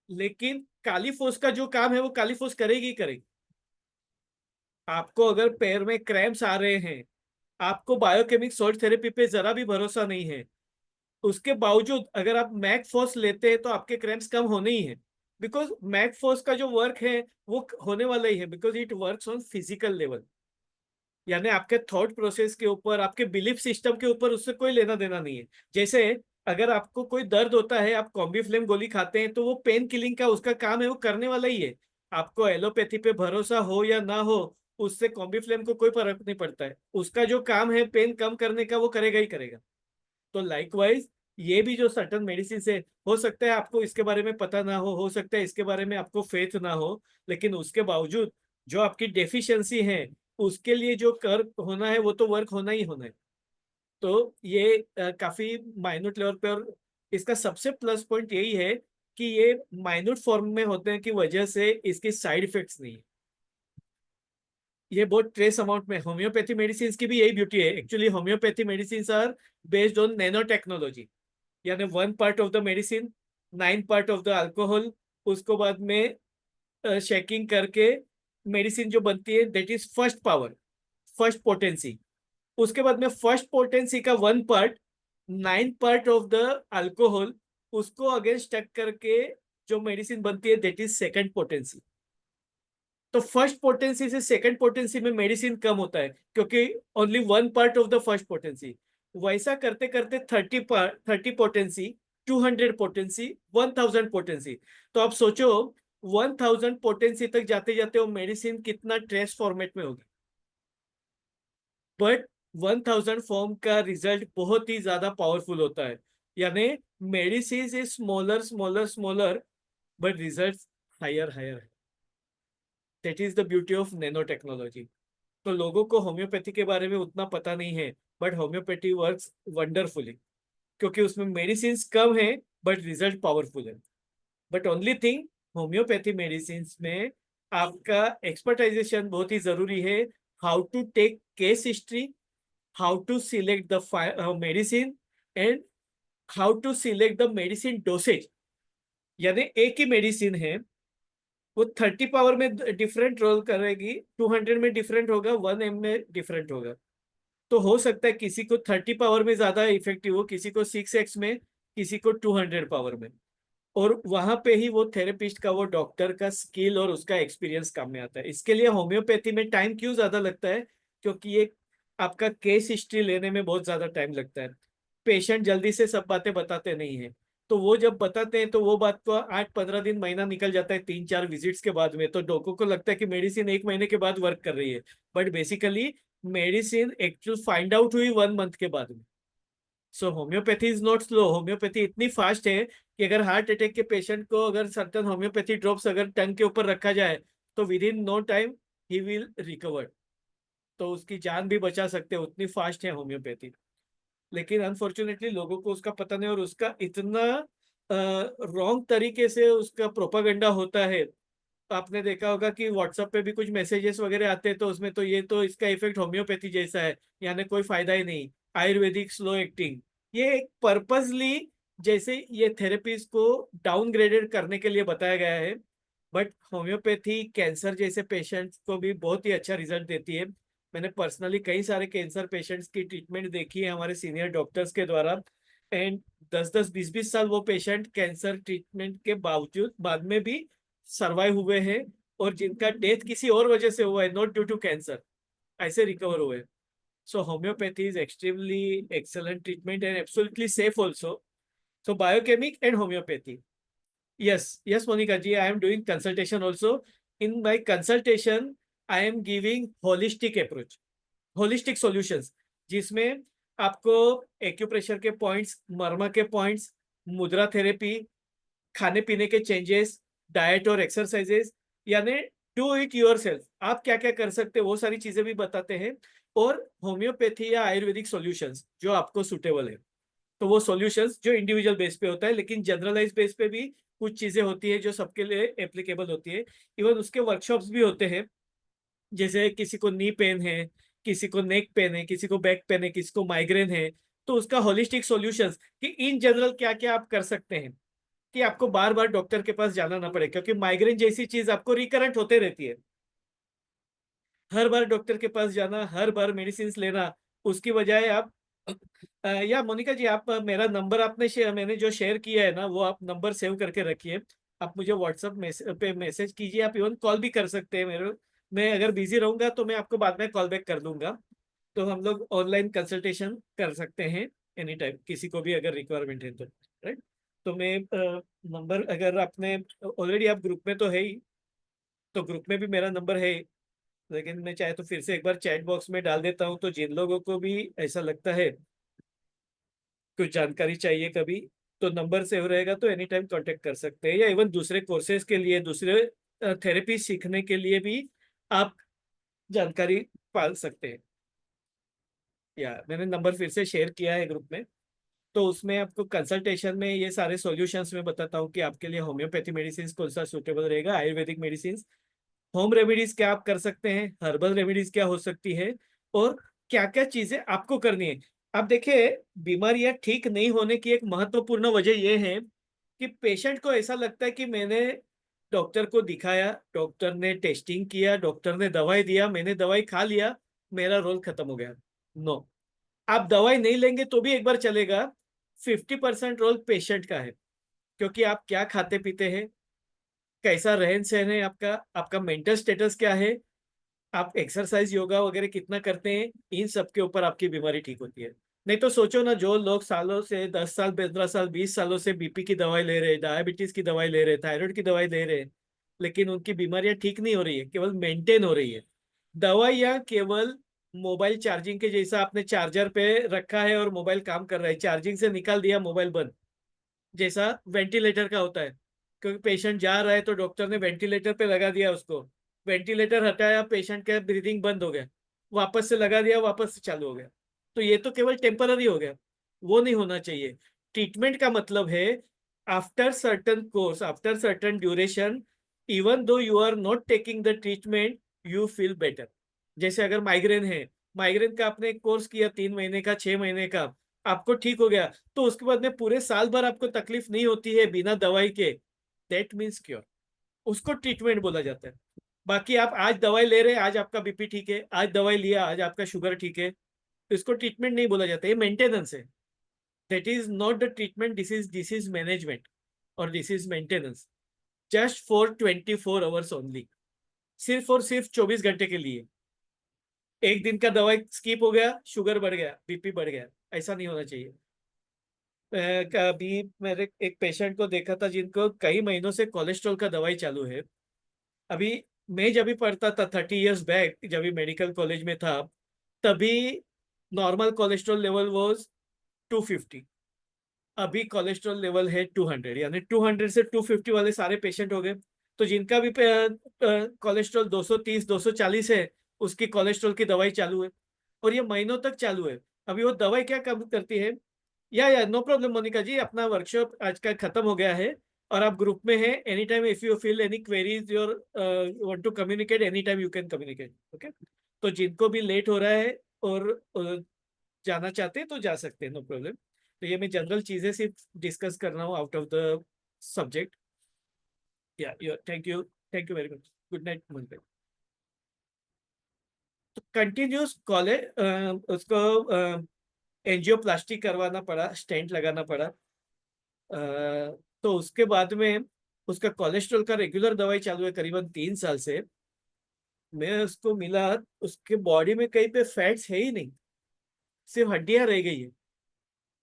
लेकिन काली फोर्स का जो काम है वो काली फोर्स करेगी ही करेगी। आपको अगर पैर में क्रैम्प्स आ रहे हैं, आपको बायोकेमिक सॉल्ट थेरेपी पे जरा भी भरोसा नहीं है, उसके बावजूद अगर आप मैक फोर्स लेते हैं तो आपके क्रैम्प्स कम होने ही है। बिकॉज मैक फोर्स का जो वर्क है वो होने वाला ही है, because it works on physical level, यानी आपके थॉट प्रोसेस के ऊपर, आपके बिलीफ सिस्टम के ऊपर उससे कोई लेना देना नहीं है। जैसे अगर आपको कोई दर्द होता है, आप कॉम्बीफ्लेम गोली खाते हैं, तो वो पेन किलिंग का उसका काम है, वो करने वाला ही है। आपको एलोपैथी पे भरोसा हो या ना हो, उससे कॉम्बीफ्लेम को कोई फर्क नहीं पड़ता है, उसका जो काम है पेन कम करने का वो करेगा ही करेगा। तो लाइकवाइज ये भी जो सर्टन मेडिसिन है, हो सकता है आपको इसके बारे में पता ना हो सकता है इसके बारे में आपको फेथ ना हो, लेकिन उसके बावजूद जो आपकी डेफिशिएंसी है उसके लिए जो कर होना है वो तो वर्क होना ही होना है। तो ये काफी माइन्यूट लेवल पे, और इसका सबसे प्लस पॉइंट यही है कि ये माइन्यूट फॉर्म में होते हैं की वजह से इसके साइड इफेक्ट्स नहीं है। ये बहुत ट्रेस अमाउंट में, होम्योपैथी मेडिसिन की भी यही ब्यूटी है। Actually homeopathy medicine are based on nanotechnology, यानी 1 part of the medicine, 9 part of the alcohol, उसको बाद में शेकिंग करके मेडिसिन जो बनती है that is first power, first potency. उसके बाद में फर्स्ट पोटेंसी का 1 part, 9 part of the alcohol, उसको अगेन स्टक करके जो मेडिसिन बनती है दैट इज सेकंड पोटेंसी। तो फर्स्ट पोटेंसी से सेकंड पोटेंसी में मेडिसिन कम होता है, क्योंकि only 1 part of the first potency. वैसा करते करते 30 पार्ट, 30 पोटेंसी, 200 पोटेंसी, 1000 पोटेंसी। तो आप सोचो 1000 पोटेंसी तक जाते जाते वो मेडिसिन कितना ट्रेस फॉर्मेट में होगी। बट 1000 फॉर्म का रिजल्ट बहुत ही ज्यादा पावरफुल होता है, यानी medicine is smaller smaller smaller, but result higher higher. That is the beauty of nanotechnology. तो लोगों को होम्योपैथी के बारे में उतना पता नहीं है, बट होम्योपैथी वर्क्स वंडरफुली, क्योंकि उसमें मेडिसिन कम है बट रिजल्ट पावरफुल है। But only thing, homoeopathy medicine में आपका एक्सपर्टाइजेशन बहुत ही जरूरी है। How to take case history, how to select the medicine, and how to select the medicine dosage. यानी एक ही मेडिसिन है, वो 30 पावर में डिफरेंट रोल करेगी, 200 में डिफरेंट होगा, 1 M में डिफरेंट होगा। तो हो सकता है किसी को 30 पावर में ज्यादा इफेक्टिव हो, किसी को 6x में, किसी को 200 पावर में। और वहां पे ही वो थेरेपिस्ट का, वो डॉक्टर का स्किल और उसका एक्सपीरियंस काम में आता है। इसके लिए होम्योपैथी में टाइम क्यों ज्यादा लगता है? क्योंकि ये आपका केस हिस्ट्री लेने में बहुत ज्यादा टाइम लगता है। पेशेंट जल्दी से सब बातें बताते नहीं है, तो वो जब बताते हैं तो वो बात को 8-15 दिन, महीना निकल जाता है 3-4 विजिट्स के बाद में। तो डॉक्टर को लगता है कि मेडिसिन 1 महीने के बाद वर्क कर रही है, but basically medicine actual find out हुई 1 मंथ के बाद में। So homeopathy is not slow, homeopathy इतनी फास्ट है कि अगर हार्ट अटैक के पेशेंट को अगर सर्टन होम्योपैथी ड्रॉप्स अगर टंग के ऊपर रखा जाए तो within no time he will recover, तो उसकी जान भी बचा सकते हैं, उतनी फास्ट है होम्योपैथी। लेकिन अनफॉर्चुनेटली लोगों को उसका पता नहीं, और उसका इतना रॉन्ग तरीके से उसका प्रोपागेंडा होता है। आपने देखा होगा कि व्हाट्सएप पे भी कुछ मैसेजेस वगैरह आते हैं, तो उसमें तो ये तो इसका इफेक्ट होम्योपैथी जैसा है, यानी कोई फायदा ही नहीं, आयुर्वेदिक स्लो एक्टिंग। ये एक पर्पसली जैसे ये थेरेपीज को डाउनग्रेडेड करने के लिए बताया गया है। बट होम्योपैथी कैंसर जैसे पेशेंट्स को भी बहुत ही अच्छा रिजल्ट देती है। मैंने पर्सनली कई सारे कैंसर पेशेंट्स की ट्रीटमेंट देखी है हमारे सीनियर डॉक्टर्स के द्वारा। एंड 10-10, 20-20 साल वो पेशेंट कैंसर ट्रीटमेंट के बावजूद बाद में भी सर्वाइव हुए हैं, और जिनका डेथ किसी और वजह से हुआ है, नॉट ड्यू टू कैंसर, ऐसे रिकवर हुए। So homeopathy is extremely excellent treatment and absolutely safe also. So biochemic and homeopathy, yes Monica ji, I am doing consultation also. In my consultation I am giving holistic approach, holistic solutions, जिसमें आपको acupressure के points, मर्मा के points, मुद्रा therapy, खाने पीने के changes, diet और exercises, यानी डू इट योर सेल्फ, आप क्या क्या कर सकते हैं वो सारी चीजें भी बताते हैं। और होम्योपैथी या आयुर्वेदिक सॉल्यूशंस जो आपको सुटेबल है, तो वो सॉल्यूशंस जो इंडिविजुअल बेस पे होता है, लेकिन जनरलाइज बेस पे भी कुछ चीजें होती है जो सबके लिए एप्लीकेबल होती है। इवन उसके वर्कशॉप्स भी होते हैं, जैसे किसी को नी पेन है, किसी को नेक पेन है, किसी को बैक पेन है, किसी को माइग्रेन है, तो उसका होलिस्टिक सॉल्यूशंस कि इन जनरल क्या क्या आप कर सकते हैं कि आपको बार बार डॉक्टर के पास जाना ना पड़े, क्योंकि माइग्रेन जैसी चीज आपको रिकरेंट होते रहती है। हर बार डॉक्टर के पास जाना, हर बार मेडिसिन लेना, उसकी बजाय आप या मोनिका जी, आप मेरा नंबर आपने मैंने जो शेयर किया है ना, वो आप नंबर सेव करके रखिए। आप मुझे व्हाट्सएप पे मैसेज कीजिए, आप इवन कॉल भी कर सकते हैं मेरे। मैं अगर बिजी रहूंगा तो मैं आपको बाद में कॉल बैक कर दूंगा, तो हम लोग ऑनलाइन कंसल्टेशन कर सकते हैं एनी टाइम, किसी को भी अगर रिक्वायरमेंट है तो, राइट। तो मैं नंबर, अगर आपने ऑलरेडी, आप ग्रुप में तो है ही, तो ग्रुप में भी मेरा नंबर है ही, लेकिन मैं चाहे तो फिर से एक बार चैट बॉक्स में डाल देता हूँ, तो जिन लोगों को भी ऐसा लगता है कुछ जानकारी चाहिए कभी, तो नंबर सेव रहेगा, तो एनी टाइम कांटेक्ट कर सकते हैं। या इवन दूसरे कोर्सेज के लिए, दूसरे थेरेपी सीखने के लिए भी आप जानकारी पाल सकते हैं। या मैंने नंबर फिर से शेयर किया है ग्रुप में, तो उसमें आपको कंसल्टेशन में ये सारे सॉल्यूशंस में बताता हूँ कि आपके लिए होम्योपैथी मेडिसिन कौन सा सूटेबल रहेगा, आयुर्वेदिक मेडिसिन, होम रेमेडीज क्या आप कर सकते हैं, हर्बल रेमेडीज क्या हो सकती है, और क्या क्या चीजें आपको करनी है। आप देखिए, बीमारियां ठीक नहीं होने की एक महत्वपूर्ण वजह यह है कि पेशेंट को ऐसा लगता है कि मैंने डॉक्टर को दिखाया, डॉक्टर ने टेस्टिंग किया, डॉक्टर ने दवाई दिया, मैंने दवाई खा लिया, मेरा रोल खत्म हो गया। नो, आप दवाई नहीं लेंगे तो भी एक बार चलेगा। 50% रोल पेशेंट का है, क्योंकि आप क्या खाते पीते हैं, कैसा रहन सहन है आपका, आपका मेंटल स्टेटस क्या है, आप एक्सरसाइज योगा वगैरह कितना करते हैं, इन सब के ऊपर आपकी बीमारी ठीक होती है। नहीं तो सोचो ना, जो लोग सालों से, 10 साल, 15 साल, 20 सालों से बीपी की दवाई ले रहे, डायबिटीज की दवाई ले रहे, थायराइड की दवाई ले रहे, लेकिन उनकी बीमारियां ठीक नहीं हो रही है, केवल मेंटेन हो रही है। दवाइयां केवल मोबाइल चार्जिंग के जैसा, आपने चार्जर पे रखा है और मोबाइल काम कर रहा है, चार्जिंग से निकाल दिया मोबाइल बंद, जैसा वेंटिलेटर का होता है। क्योंकि पेशेंट जा रहा है तो डॉक्टर ने वेंटिलेटर पे लगा दिया उसको, वेंटिलेटर हटाया, पेशेंट का ब्रीदिंग बंद हो गया, वापस से लगा दिया, वापस से चालू हो गया। तो ये तो केवल टेम्पररी हो गया, वो नहीं होना चाहिए। ट्रीटमेंट का मतलब है after certain course, after certain duration, even though you are not taking the treatment, you feel better. जैसे अगर माइग्रेन है, माइग्रेन का आपने एक कोर्स किया 3 महीने का, 6 महीने का, आपको ठीक हो गया, तो उसके बाद में पूरे साल भर आपको तकलीफ नहीं होती है बिना दवाई के, दैट मीन्स क्योर, उसको ट्रीटमेंट बोला जाता है। बाकी आप आज दवाई ले रहे हैं, आज आपका बीपी ठीक है, आज दवाई लिया, आज आपका शुगर ठीक है, इसको ट्रीटमेंट नहीं बोला जाता, ये मेंटेनेंस है। That is not the treatment, this is management और disease maintenance just for 24 hours only, सिर्फ और सिर्फ 24 घंटे के लिए। एक दिन का दवाई स्किप हो गया, शुगर बढ़ गया, बीपी बढ़ गया, ऐसा नहीं होना चाहिए। अभी मेरे एक पेशेंट को देखा था जिनको कई महीनों से कोलेस्ट्रॉल का दवाई चालू है। अभी मैं जब भी पढ़ता था 30 इयर्स बैक, जब भी मेडिकल कॉलेज में था, तभी नॉर्मल कोलेस्ट्रॉल लेवल वाज 250। अभी कोलेस्ट्रॉल लेवल है 200, यानी 200 से 250 वाले सारे पेशेंट हो गए। तो जिनका भी कोलेस्ट्रॉल 230 240 है, उसकी कोलेस्ट्रॉल की दवाई चालू है, और ये महीनों तक चालू है। अभी वो दवाई क्या कम करती है? या नो प्रॉब्लम मोनिका जी, अपना वर्कशॉप आज का खत्म हो गया है, और आप ग्रुप में हैं। Any time if you feel any queries your want to communicate, any time you can communicate, okay. तो जिनको भी लेट हो रहा है और जाना चाहते हैं तो जा सकते हैं, नो प्रॉब्लम। तो ये मैं जनरल चीजें सिर्फ डिस्कस कर रहा हूँ आउट ऑफ द सब्जेक्ट। या thank you very much. Good night Monika. तो कंटिन्यूस कॉलेज उसको एंजियोप्लास्टी करवाना पड़ा, स्टेंट लगाना पड़ा। तो उसके बाद में उसका कोलेस्ट्रॉल का रेगुलर दवाई चालू है करीबन 3 साल से। मैं उसको मिला, उसके बॉडी में कहीं पे फैट्स है ही नहीं, सिर्फ हड्डियां रह गई है।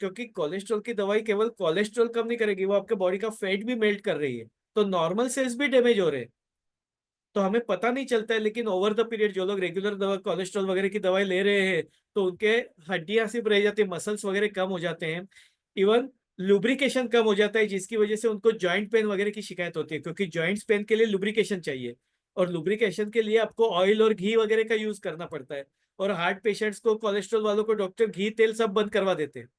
क्योंकि कोलेस्ट्रॉल की दवाई केवल कोलेस्ट्रॉल कम नहीं करेगी, वो आपके बॉडी का फैट भी मेल्ट कर रही है, तो नॉर्मल सेल्स भी डैमेज हो रहे हैं। तो हमें पता नहीं चलता है, लेकिन ओवर द पीरियड जो लोग रेगुलर दवा कोलेस्ट्रॉल वगैरह की दवाई ले रहे हैं, तो उनके हड्डियां सिर्फ रह जाती है, मसल्स वगैरह कम हो जाते हैं, इवन लुब्रिकेशन कम हो जाता है, जिसकी वजह से उनको जॉइंट पेन वगैरह की शिकायत होती है, क्योंकि जॉइंट्स पेन के लिए लुब्रिकेशन चाहिए, और लुब्रिकेशन के लिए आपको ऑयल और घी वगैरह का यूज करना पड़ता है। और हार्ट पेशेंट्स को, कोलेस्ट्रॉल वालों को डॉक्टर घी तेल सब बंद करवा देते हैं।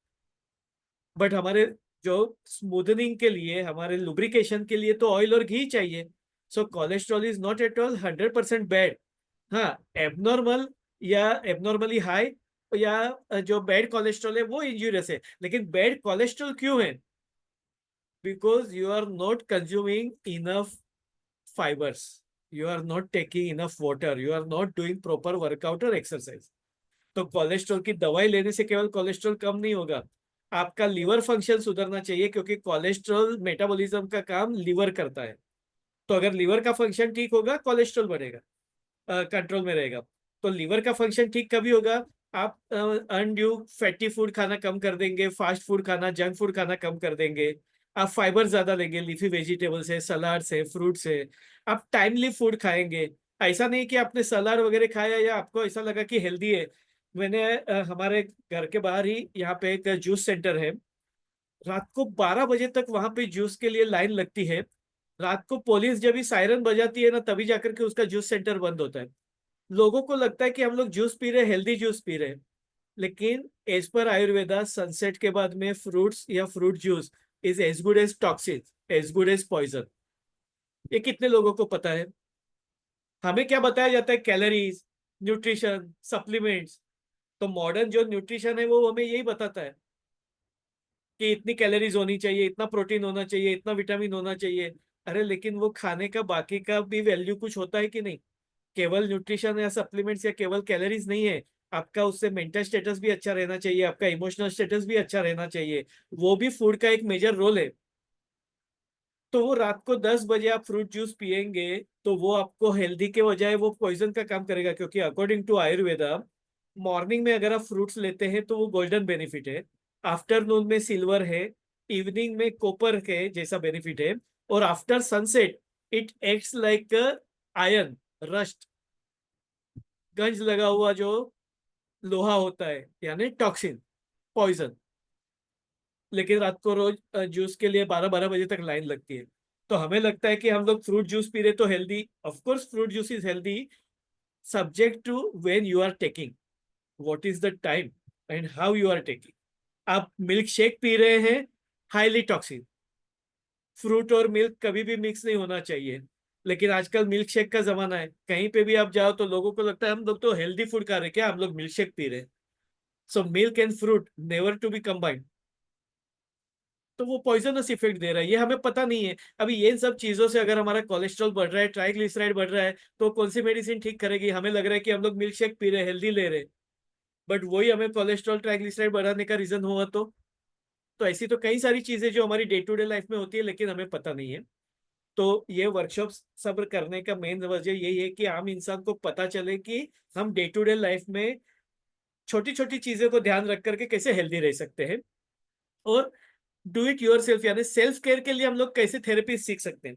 बट हमारे जो स्मूथनिंग के लिए, हमारे लुब्रिकेशन के लिए तो ऑयल और घी चाहिए। So cholesterol is not at all 100% bad. हाँ, एबनॉर्मल या एबनॉर्मली हाई या जो बैड कोलेस्ट्रॉल है वो इंजूरियस है, लेकिन बैड कोलेस्ट्रॉल क्यों है? Because you are not consuming enough fibers, you are not taking enough water, you are not doing proper workout or exercise। तो कोलेस्ट्रॉल की दवाई लेने से केवल कोलेस्ट्रॉल कम नहीं होगा, आपका लीवर फंक्शन सुधरना चाहिए, क्योंकि कोलेस्ट्रॉल मेटाबॉलिज्म का काम लीवर करता है। तो अगर लीवर का फंक्शन ठीक होगा, कोलेस्ट्रॉल बढ़ेगा, कंट्रोल में रहेगा। तो लीवर का फंक्शन ठीक कभी होगा? आप अनड्यू फैटी फूड खाना कम कर देंगे, फास्ट फूड खाना, जंक फूड खाना कम कर देंगे, आप फाइबर ज्यादा लेंगे, लीफी वेजिटेबल से, सलाद से, फ्रूट से, आप टाइमली फूड खाएंगे। ऐसा नहीं कि आपने सलाद वगैरह खाया या आपको ऐसा लगा कि हेल्दी है। मैंने हमारे घर के बाहर ही यहाँ पे एक जूस सेंटर है, रात को 12 बजे तक वहां पे जूस के लिए लाइन लगती है। रात को पुलिस जब भी सायरन बजाती है ना, तभी जाकर के उसका जूस सेंटर बंद होता है। लोगों को लगता है कि हम लोग जूस पी रहे, हेल्दी जूस पी रहे हैं, लेकिन एज पर आयुर्वेदा सनसेट के बाद में फ्रूट्स या fruit juice is as good as toxin, as good as poison. ये कितने लोगों को पता है? हमें क्या बताया जाता है? Calories, nutrition, supplements. तो मॉडर्न जो न्यूट्रिशन है वो हमें यही बताता है कि इतनी कैलोरीज होनी चाहिए, इतना प्रोटीन होना चाहिए, इतना विटामिन होना चाहिए। अरे लेकिन वो खाने का बाकी का भी वैल्यू कुछ होता है कि नहीं? केवल न्यूट्रिशन या सप्लीमेंट्स या केवल कैलोरीज नहीं है, आपका उससे मेंटल स्टेटस भी अच्छा रहना चाहिए, आपका इमोशनल स्टेटस भी अच्छा रहना चाहिए, वो भी फूड का एक मेजर रोल है। तो वो रात को 10 बजे आप फ्रूट जूस पिएंगे, तो वो आपको हेल्दी के बजाय वो पॉइजन का काम करेगा, क्योंकि अकॉर्डिंग टू आयुर्वेदा मॉर्निंग में अगर आप फ्रूट्स लेते हैं तो वो गोल्डन बेनिफिट है, आफ्टरनून में सिल्वर है, इवनिंग में कॉपर के जैसा बेनिफिट है, और after sunset it acts like iron rust, गंज लगा हुआ जो लोहा होता है, यानी टॉक्सिन, पॉइजन। लेकिन रात को रोज जूस के लिए 12-12 बजे तक लाइन लगती है। तो हमें लगता है कि हम लोग फ्रूट जूस पी रहे तो healthy. Of course fruit juice is healthy, subject to when you are taking, what is the time and how you are taking. आप मिल्क शेक पी रहे हैं, हाईली टॉक्सिन। फ्रूट और मिल्क कभी भी मिक्स नहीं होना चाहिए, लेकिन आजकल मिल्क शेक का जमाना है, कहीं पे भी आप जाओ तो लोगों को लगता है हम लोग तो हेल्दी फूड खा रहे हैं, क्या हम लोग मिल्क शेक पी रहे हैं? So milk and fruit never to be combined. तो वो पॉइजनस इफेक्ट दे रहा है, ये हमें पता नहीं है। अभी ये सब चीजों से अगर हमारा कोलेस्ट्रॉल बढ़ रहा है, ट्राइग्लिसराइड बढ़ रहा है, तो कौन सी मेडिसिन ठीक करेगी? हमें लग रहा है कि हम लोग मिल्क शेक पी रहे हैं, हेल्दी ले रहे हैं, बट वही हमें कोलेस्ट्रॉल ट्राइग्लिसराइड बढ़ाने का रीजन हुआ तो तो ऐसी तो कई सारी चीजें जो हमारी डे टू डे लाइफ में होती है लेकिन हमें पता नहीं है। तो ये वर्कशॉप सब्र करने का मेन वजह यही है कि आम इंसान को पता चले कि हम डे टू डे लाइफ में छोटी छोटी चीजों को ध्यान रख करके कैसे हेल्दी रह सकते हैं। और डू इट योर सेल्फ, यानी सेल्फ केयर के लिए हम लोग कैसे थेरेपी सीख सकते हैं,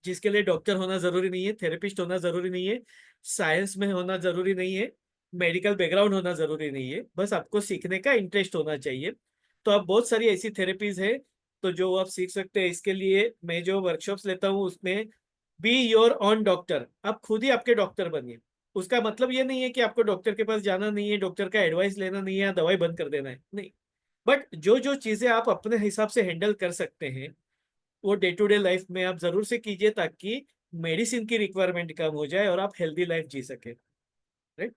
जिसके लिए डॉक्टर होना जरूरी नहीं है, थेरेपिस्ट होना जरूरी नहीं है, साइंस में होना जरूरी नहीं है, मेडिकल बैकग्राउंड होना जरूरी नहीं है, बस आपको सीखने का इंटरेस्ट होना चाहिए। तो आप बहुत सारी ऐसी थेरेपीज है तो जो आप सीख सकते हैं। इसके लिए मैं जो वर्कशॉप्स लेता हूँ उसमें बी योर ऑन डॉक्टर, आप खुद ही आपके डॉक्टर बनिए। उसका मतलब ये नहीं है कि आपको डॉक्टर के पास जाना नहीं है, डॉक्टर का एडवाइस लेना नहीं है या दवाई बंद कर देना है, नहीं। बट जो जो चीजें आप अपने हिसाब से हैंडल कर सकते हैं वो डे टू डे लाइफ में आप जरूर से कीजिए, ताकि मेडिसिन की रिक्वायरमेंट कम हो जाए और आप हेल्दी लाइफ जी सके। Right.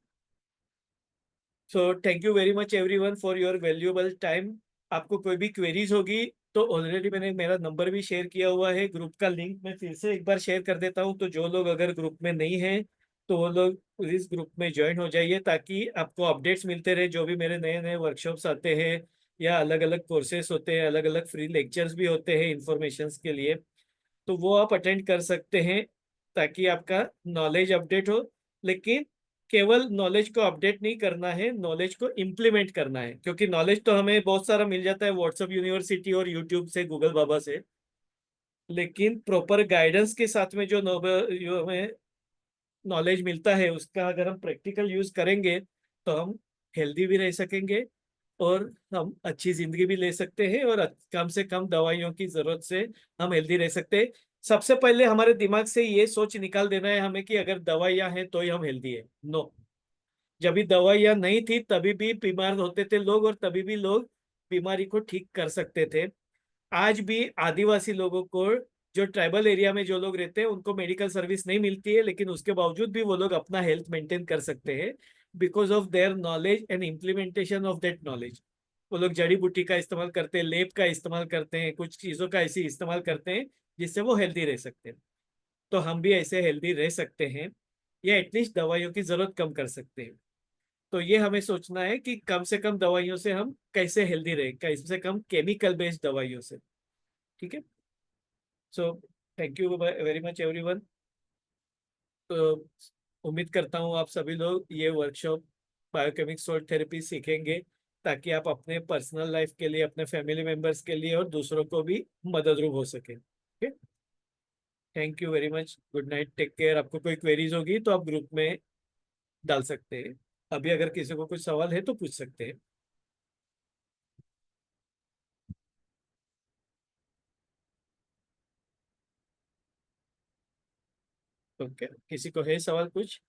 So thank you very much everyone for your valuable time. आपको कोई भी क्वेरीज होगी तो ऑलरेडी मैंने मेरा नंबर भी शेयर किया हुआ है, ग्रुप का लिंक मैं फिर से एक बार शेयर कर देता हूँ। तो जो लोग अगर ग्रुप में नहीं हैं तो वो लोग इस ग्रुप में ज्वाइन हो जाइए, ताकि आपको अपडेट्स मिलते रहे जो भी मेरे नए नए वर्कशॉप्स आते हैं या अलग अलग कोर्सेस होते हैं, अलग अलग फ्री लेक्चर्स भी होते हैं इंफॉर्मेशन के लिए। तो वो आप अटेंड कर सकते हैं ताकि आपका नॉलेज अपडेट हो। लेकिन केवल नॉलेज को अपडेट नहीं करना है, नॉलेज को इम्प्लीमेंट करना है, क्योंकि नॉलेज तो हमें बहुत सारा मिल जाता है व्हाट्सएप यूनिवर्सिटी और यूट्यूब से, गूगल बाबा से। लेकिन प्रॉपर गाइडेंस के साथ में जो हमें नॉलेज मिलता है उसका अगर हम प्रैक्टिकल यूज करेंगे तो हम हेल्दी भी रह सकेंगे और हम अच्छी जिंदगी भी ले सकते हैं, और कम से कम दवाइयों की जरूरत से हम हेल्दी रह सकते हैं। सबसे पहले हमारे दिमाग से ये सोच निकाल देना है हमें कि अगर दवाइयां हैं तो ही हम हेल्दी है। नो, जब भी दवाइयां नहीं थी तभी भी बीमार होते थे लोग, और तभी भी लोग बीमारी को ठीक कर सकते थे। आज भी आदिवासी लोगों को, जो ट्राइबल एरिया में जो लोग रहते हैं, उनको मेडिकल सर्विस नहीं मिलती है, लेकिन उसके बावजूद भी वो लोग अपना हेल्थ मेंटेन कर सकते हैं, because of their knowledge and implementation of that knowledge. वो लोग जड़ी बूटी का इस्तेमाल करते हैं, लेप का इस्तेमाल करते हैं, कुछ चीज़ों का ऐसे इस्तेमाल करते हैं जिससे वो हेल्दी रह सकते हैं। तो हम भी ऐसे हेल्दी रह सकते हैं, या एटलीस्ट दवाइयों की जरूरत कम कर सकते हैं। तो ये हमें सोचना है कि कम से कम दवाइयों से हम कैसे हेल्दी रहे, कम से कम केमिकल बेस्ड दवाइयों से। ठीक है। So thank you very much everyone. तो उम्मीद करता हूँ आप सभी लोग ये वर्कशॉप बायोकेमिक सॉल्ट थेरेपी सीखेंगे, ताकि आप अपने पर्सनल लाइफ के लिए, अपने फैमिली मेंबर्स के लिए और दूसरों को भी मददरूप हो सके। Okay, thank you very much, good night, take care. आपको कोई क्वेरीज होगी तो आप ग्रुप में डाल सकते हैं। अभी अगर किसी को कुछ सवाल है तो पूछ सकते हैं। ओके, किसी को है सवाल कुछ?